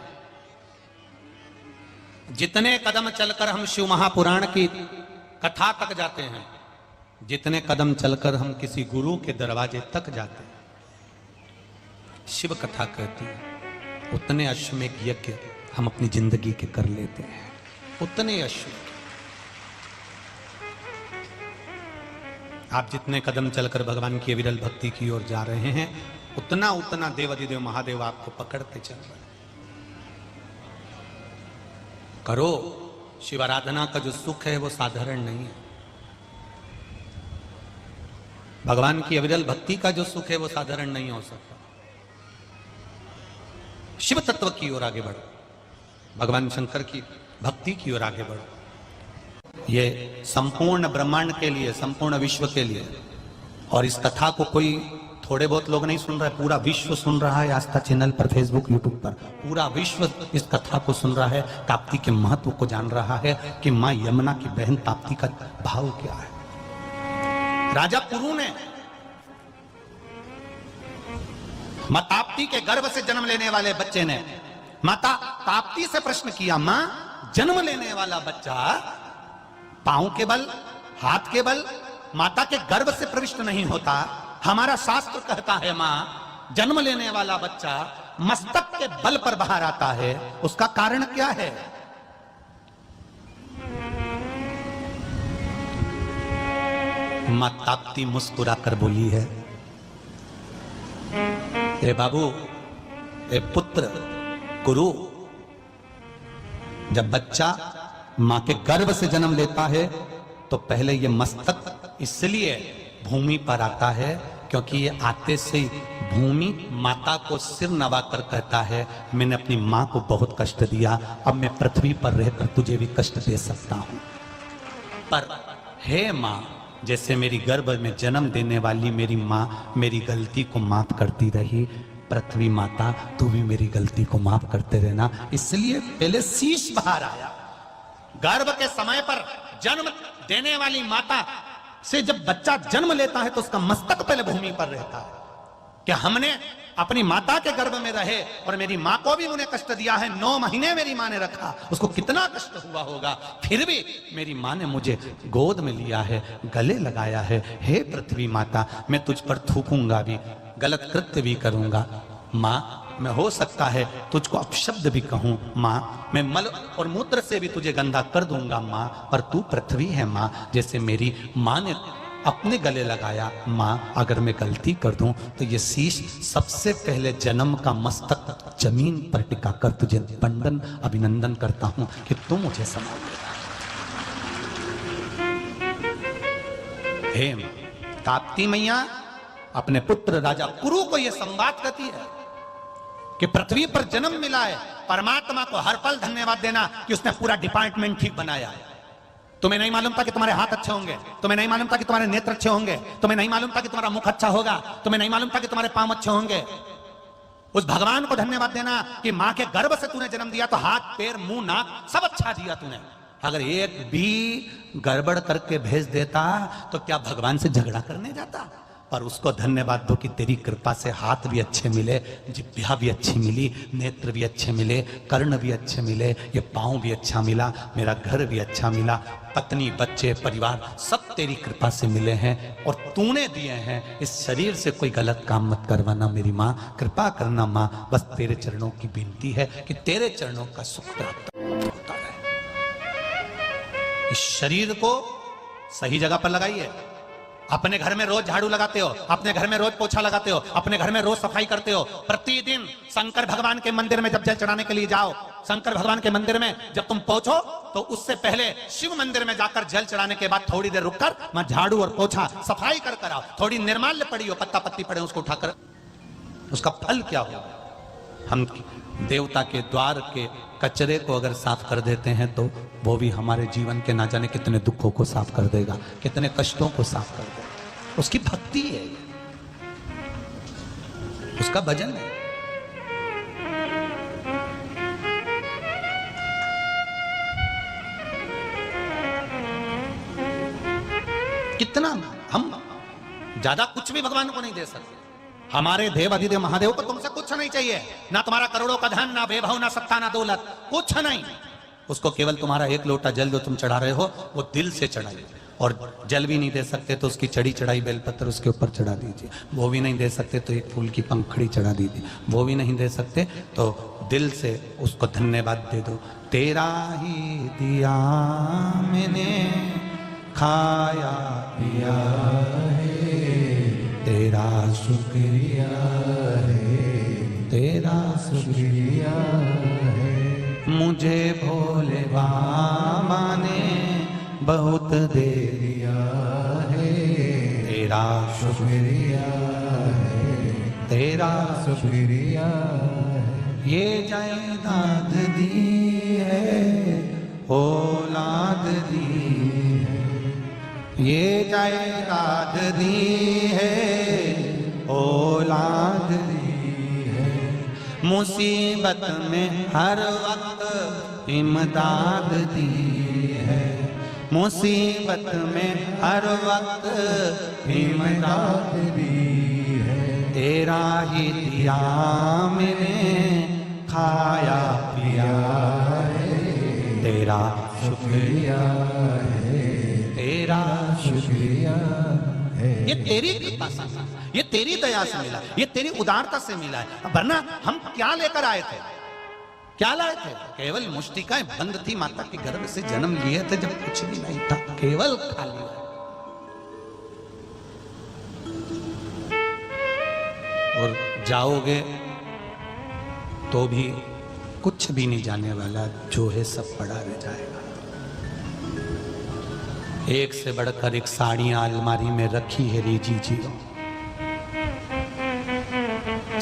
जितने कदम चलकर हम शिव महापुराण की कथा तक जाते हैं, जितने कदम चलकर हम किसी गुरु के दरवाजे तक जाते हैं, शिव कथा कहती है, उतने अश्वमेध यज्ञ हम अपनी जिंदगी के कर लेते हैं, उतने अश्वमेध। आप जितने कदम चलकर भगवान की अविरल भक्ति की ओर जा रहे हैं, उतना उतना देवाधिदेव महादेव आपको पकड़ते चल रहे हैं। करो, शिव आराधना का जो सुख है वो साधारण नहीं है। भगवान की अविरल भक्ति का जो सुख है वो साधारण नहीं हो सकता। शिव तत्व की ओर आगे बढ़ो, भगवान शंकर की भक्ति की ओर आगे बढ़ो। ये संपूर्ण ब्रह्मांड के लिए, संपूर्ण विश्व के लिए। और इस कथा को कोई थोड़े बहुत लोग नहीं सुन रहे, पूरा विश्व सुन रहा है। आस्था चैनल पर, फेसबुक, यूट्यूब पर पूरा विश्व इस कथा को सुन रहा है, ताप्ती के महत्व को जान रहा है कि मां यमुना की बहन ताप्ती का भाव क्या है। राजा पुरु ने मां ताप्ती के गर्भ से जन्म लेने वाले बच्चे ने माता ताप्ती से प्रश्न किया, मां जन्म लेने वाला बच्चा पांव के बल, हाथ के बल, माता के गर्भ से प्रविष्ट नहीं होता। हमारा शास्त्र कहता है मां जन्म लेने वाला बच्चा मस्तक के बल पर बाहर आता है, उसका कारण क्या है? मां ताप्ती मुस्कुराकर बोली है, ए बाबू, ए पुत्र, गुरु, जब बच्चा मां के गर्भ से जन्म लेता है तो पहले ये मस्तक इसलिए भूमि पर आता है क्योंकि ये आते से ही भूमि माता को सिर नवाकर कहता है, मैंने अपनी मां को बहुत कष्ट दिया, अब मैं पृथ्वी पर रहकर तुझे भी कष्ट दे सकता हूं। पर हे मां, जैसे मेरी गर्भ में जन्म देने वाली मेरी मां मेरी गलती को माफ करती रही, पृथ्वी माता तू भी मेरी गलती को माफ करते रहना। इसलिए पहले शीश बाहर आया। गर्भ के समय पर जन्म देने वाली माता से जब बच्चा जन्म लेता है तो उसका मस्तक पहले भूमि पर रहता है। क्या हमने अपनी माता के गर्भ में रहे और मेरी मां को भी उन्हें कष्ट दिया है, 9 महीने मेरी मां ने रखा, उसको कितना कष्ट हुआ होगा, फिर भी मेरी मां ने मुझे गोद में लिया है, गले लगाया है। हे पृथ्वी माता, मैं तुझ पर थूकूंगा भी, गलत कृत्य भी करूंगा। मां, मैं हो सकता है तुझको अपशब्द भी कहूं मां, मैं मल और मूत्र से भी तुझे गंदा कर दूंगा मां, पर तू पृथ्वी है मां, जैसे मेरी मां ने अपने गले लगाया। मां, अगर मैं गलती कर दूं तो ये शीश सबसे पहले जन्म का मस्तक जमीन पर टिकाकर तुझे वंदन अभिनंदन करता हूं कि तू मुझे संभाल ले। हे ताप्ती मैया अपने पुत्र राजा पुरु को यह संवाद करती है कि पृथ्वी पर जन्म मिला है, परमात्मा को हर पल धन्यवाद देना कि उसने पूरा डिपार्टमेंट ठीक बनाया है। तुम्हें नहीं मालूम था कि तुम्हारे हाथ अच्छे होंगे, तुम्हें नहीं मालूम था कि तुम्हारे नेत्र अच्छे होंगे, तुम्हें नहीं मालूम था कि तुम्हारा मुख अच्छा होगा, तुम्हें नहीं मालूम था कि तुम्हारे पांव अच्छे होंगे। उस भगवान को धन्यवाद देना कि मां के गर्भ से तूने जन्म दिया तो हाथ, पैर, मुंह, नाक सब अच्छा दिया तूने। अगर एक भी गड़बड़ करके भेज देता तो क्या भगवान से झगड़ा करने जाता? पर उसको धन्यवाद दो कि तेरी कृपा से हाथ भी अच्छे मिले, जिह्वा भी अच्छी मिली, नेत्र भी अच्छे मिले, कर्ण भी अच्छे मिले, ये पांव भी अच्छा मिला, मेरा घर भी अच्छा मिला, पत्नी, बच्चे, परिवार सब तेरी कृपा से मिले हैं और तूने दिए हैं। इस शरीर से कोई गलत काम मत करवाना मेरी माँ, कृपा करना माँ, बस तेरे चरणों की विनती है कि तेरे चरणों का सुख प्राप्त होता है। इस शरीर को सही जगह पर लगाइए। अपने घर में रोज झाड़ू लगाते हो, अपने घर में रोज पोछा लगाते हो, अपने घर में रोज सफाई करते हो। प्रतिदिन शंकर भगवान के मंदिर में जब जल चढ़ाने के लिए जाओ, शंकर भगवान के मंदिर में जब तुम पहुंचो तो उससे पहले शिव मंदिर में जाकर जल चढ़ाने के बाद थोड़ी देर रुककर मैं झाड़ू और पोछा सफाई कर आओ। थोड़ी निर्माल्य पड़ी हो, पत्ता पत्ती पड़े, उसको उठाकर उसका फल क्या होगा? हम देवता के द्वार के कचरे को अगर साफ कर देते हैं तो वो भी हमारे जीवन के ना जाने कितने दुखों को साफ कर देगा, कितने कष्टों को साफ कर देगा। उसकी भक्ति है, उसका भजन है। कितना हम ज्यादा कुछ भी भगवान को नहीं दे सकते। हमारे देव अधिदेव महादेव को तुमसे कुछ नहीं चाहिए, ना तुम्हारा करोड़ों का धन, ना वैभव, ना सत्ता, ना दौलत, कुछ नहीं। उसको केवल तुम्हारा एक लोटा जल जो तुम चढ़ा रहे हो वो दिल से चढ़ाइए। और जल भी नहीं दे सकते तो उसकी चढ़ी चढ़ाई बेलपत्र उसके ऊपर चढ़ा दीजिए। वो भी नहीं दे सकते तो एक फूल की पंखड़ी चढ़ा दीजिए। वो भी नहीं दे सकते तो दिल से उसको धन्यवाद दे दो। तेरा ही दिया मैंने खाया पिया है, तेरा शुक्रिया है, तेरा शुक्रिया है। मुझे भोले बाबा ने बहुत दे दिया है, तेरा शुक्रिया है, तेरा शुक्रिया है। ये जायदाद दी है, औलाद दी है, ये जायदाद दी है, औलाद दी है। मुसीबत में हर वक्त इमदाद दी है, मुसीबत में हर वक्त इमदाद दी है। तेरा ही दिया मैंने खाया पिया है, तेरा शुक्रिया है, तेरा शुक्रिया है। ये तेरी कृपा से, ये तेरी दया से मिला, ये तेरी उदारता से मिला है। वरना हम क्या लेकर आए थे, क्या लाए थे? केवल मुष्टिकाएं बंद थी, माता के गर्भ से जन्म लिए थे जब कुछ भी नहीं था, केवल खाली। और जाओगे तो भी कुछ भी नहीं जाने वाला, जो है सब पड़ा रह जाएगा। एक से बढ़कर एक साड़ियां अलमारी में रखी है रीजी जी,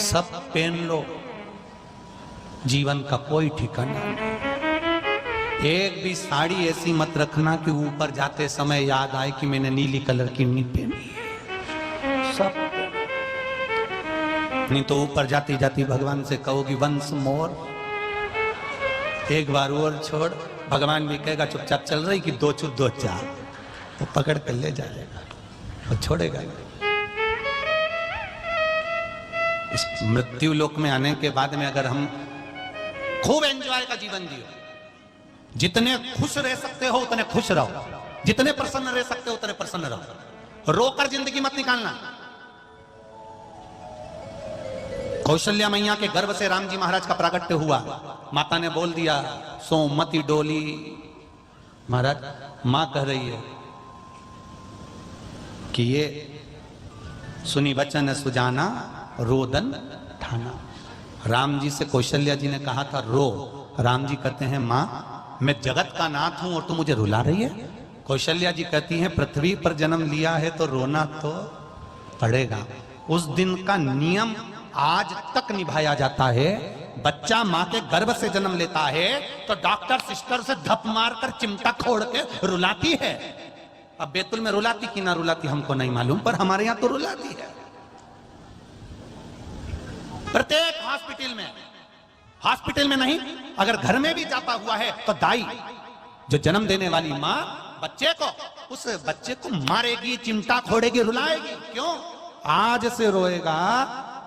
सब पहन लो, जीवन का कोई ठिकाना नहीं। एक भी साड़ी ऐसी मत रखना कि ऊपर जाते समय याद आए कि मैंने नीली कलर की नहीं पहनी है। सब नहीं तो ऊपर जाती जाती भगवान से कहोगी वंस मोर, एक बार और छोड़। भगवान भी कहेगा चुपचाप चल रही कि दो चुप दो चार, वो पकड़ कर ले जाएगा और छोड़ेगा नहीं। इस मृत्यु लोक में आने के बाद में अगर हम खूब एंजॉय का जीवन जियो, जितने खुश रह सकते हो उतने खुश रहो, जितने प्रसन्न रह सकते हो उतने प्रसन्न रहो, रोकर जिंदगी मत निकालना। कौशल्या मैया के गर्भ से राम जी महाराज का प्राकट्य हुआ, माता ने बोल दिया सोमती डोली। महाराज मां कह रही है कि ये सुनी वचन सुजाना रोदन ठाना। राम जी से कौशल्या जी ने कहा था रो, राम जी कहते हैं मां मैं जगत का नाथ हूं और तू मुझे रुला रही है। कौशल्या जी कहती हैं पृथ्वी पर जन्म लिया है तो रोना तो पड़ेगा। उस दिन का नियम आज तक निभाया जाता है। बच्चा मां के गर्भ से जन्म लेता है तो डॉक्टर सिस्टर से धप मारकर चिमटा खोड़ के रुलाती है। अब बैतुल में रुलाती कि ना रुलाती हमको नहीं मालूम, पर हमारे यहां तो रुलाती है। प्रत्येक हॉस्पिटल में नहीं, अगर घर में भी जाता हुआ है तो दाई जो जन्म देने वाली मां बच्चे को, उस बच्चे को मारेगी, चिमटा खोड़ेगी, रुलाएगी। क्यों? आज से रोएगा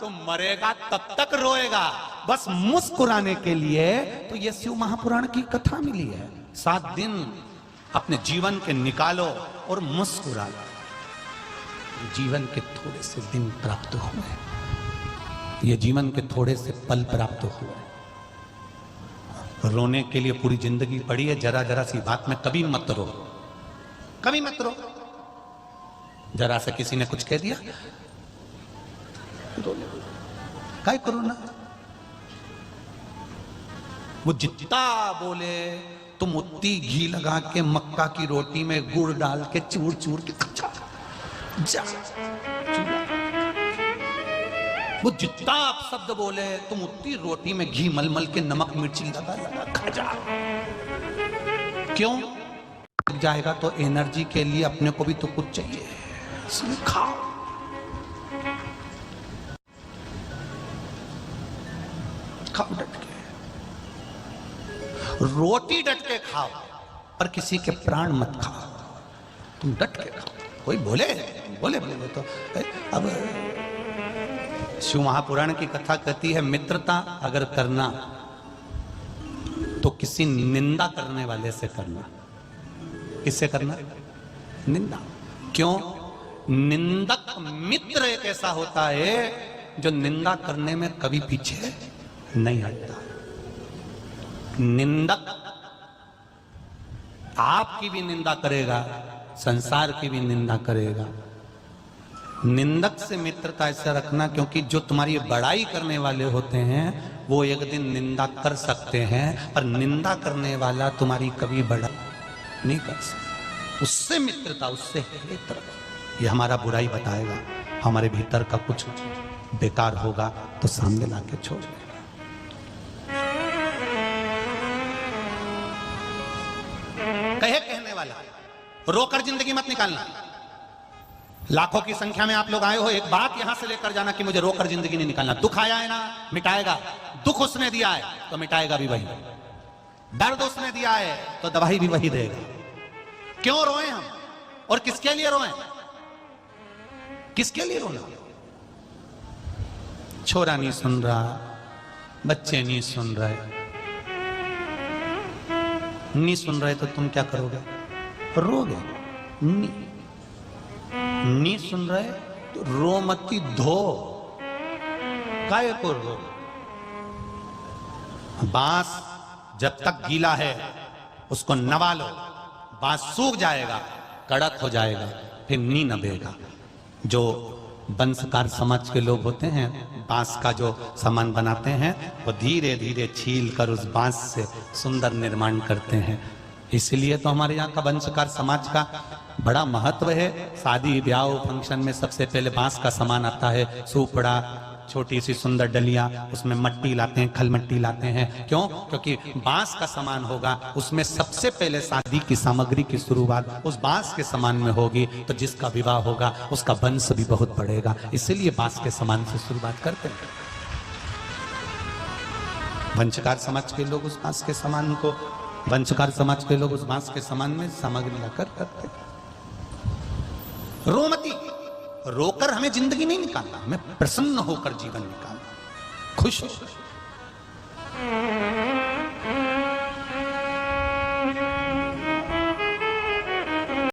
तो मरेगा तब तक रोएगा, बस मुस्कुराने के लिए। तो ये शिव महापुराण की कथा मिली है। 7 दिन अपने जीवन के निकालो और मुस्कुरा लो। जीवन के थोड़े से दिन प्राप्त हुए, ये जीवन के थोड़े से पल प्राप्त हुए। रोने के लिए पूरी जिंदगी पड़ी है। जरा जरा सी बात में कभी मत रो, कभी मत रो। जरा से किसी ने कुछ कह दिया काय करो ना, वो जितना बोले तुम उतनी घी लगा के मक्का की रोटी में गुड़ डाल के चूर चूर के जा वो जितना आप शब्द बोले तुम उतनी रोटी में घी मलमल के नमक मिर्ची लगा लगा खा जाओ। क्यों? जाएगा तो एनर्जी के लिए अपने को भी तो कुछ चाहिए, इसलिए खाओ। खाओ डट के, रोटी डट के खाओ, पर किसी के प्राण मत खाओ, तुम डट के खाओ। कोई बोले बोले बोले तो अब शिव महापुराण की कथा कहती है, मित्रता अगर करना तो किसी निंदा करने वाले से करना। किससे करना? निंदा। क्यों? निंदक मित्र एक ऐसा होता है जो निंदा करने में कभी पीछे नहीं हटता। निंदक आपकी भी निंदा करेगा, संसार की भी निंदा करेगा। निंदक से मित्रता ऐसा रखना, क्योंकि जो तुम्हारी बड़ाई करने वाले होते हैं वो एक दिन निंदा कर सकते हैं, पर निंदा करने वाला तुम्हारी कभी बड़ाई नहीं कर सकता। उससे मित्रता, उससे हित रखो। ये हमारा बुराई बताएगा, हमारे भीतर का कुछ बेकार होगा तो सामने लाके छोड़ देगा। कहने वाला रोकर जिंदगी मत निकालना। लाखों की संख्या में आप लोग आए हो, एक बात यहां से लेकर जाना कि मुझे रोकर जिंदगी नहीं निकालना। दुख आया है ना, मिटाएगा। दुख उसने दिया है तो मिटाएगा भी वही। दर्द उसने दिया है तो दवाई भी वही देगा। क्यों रोए हम, और किसके लिए रोए? किसके लिए रोना? छोरा नहीं सुन रहा, बच्चे नहीं सुन रहे, नहीं सुन रहे तो तुम क्या करोगे? रोगे। नहीं सुन रहे तो रो मती धो, काहे को रो? बांस जब तक गीला है उसको नवा लो, बांस सूख जाएगा, कड़क हो जाएगा, फिर नी नबेगा। जो वंशकार समाज के लोग होते हैं, बांस का जो सामान बनाते हैं वो धीरे धीरे छील कर उस बांस से सुंदर निर्माण करते हैं। इसलिए तो हमारे यहाँ का वंशकार समाज का बड़ा महत्व है। शादी ब्याह फंक्शन में सबसे पहले बांस का सामान आता है, सूपड़ा, छोटी सी सुंदर डलियां, उसमें मट्टी लाते हैं, खल मट्टी लाते हैं। क्यों? क्योंकि बांस का सामान होगा, उसमें सबसे पहले शादी की सामग्री की शुरुआत उस बांस के सामान में होगी, तो जिसका विवाह होगा उसका वंश भी बहुत बढ़ेगा। इसीलिए बांस के सामान से शुरुआत करते हैं। वंशकार समाज के लोग उस बांस के सामान को, वंशकार समाज के लोग उस बांस के सामान में सामग्री लाकर करते हैं। रोमती, रोकर हमें जिंदगी नहीं निकालना, हमें प्रसन्न होकर जीवन निकालना, खुश हो।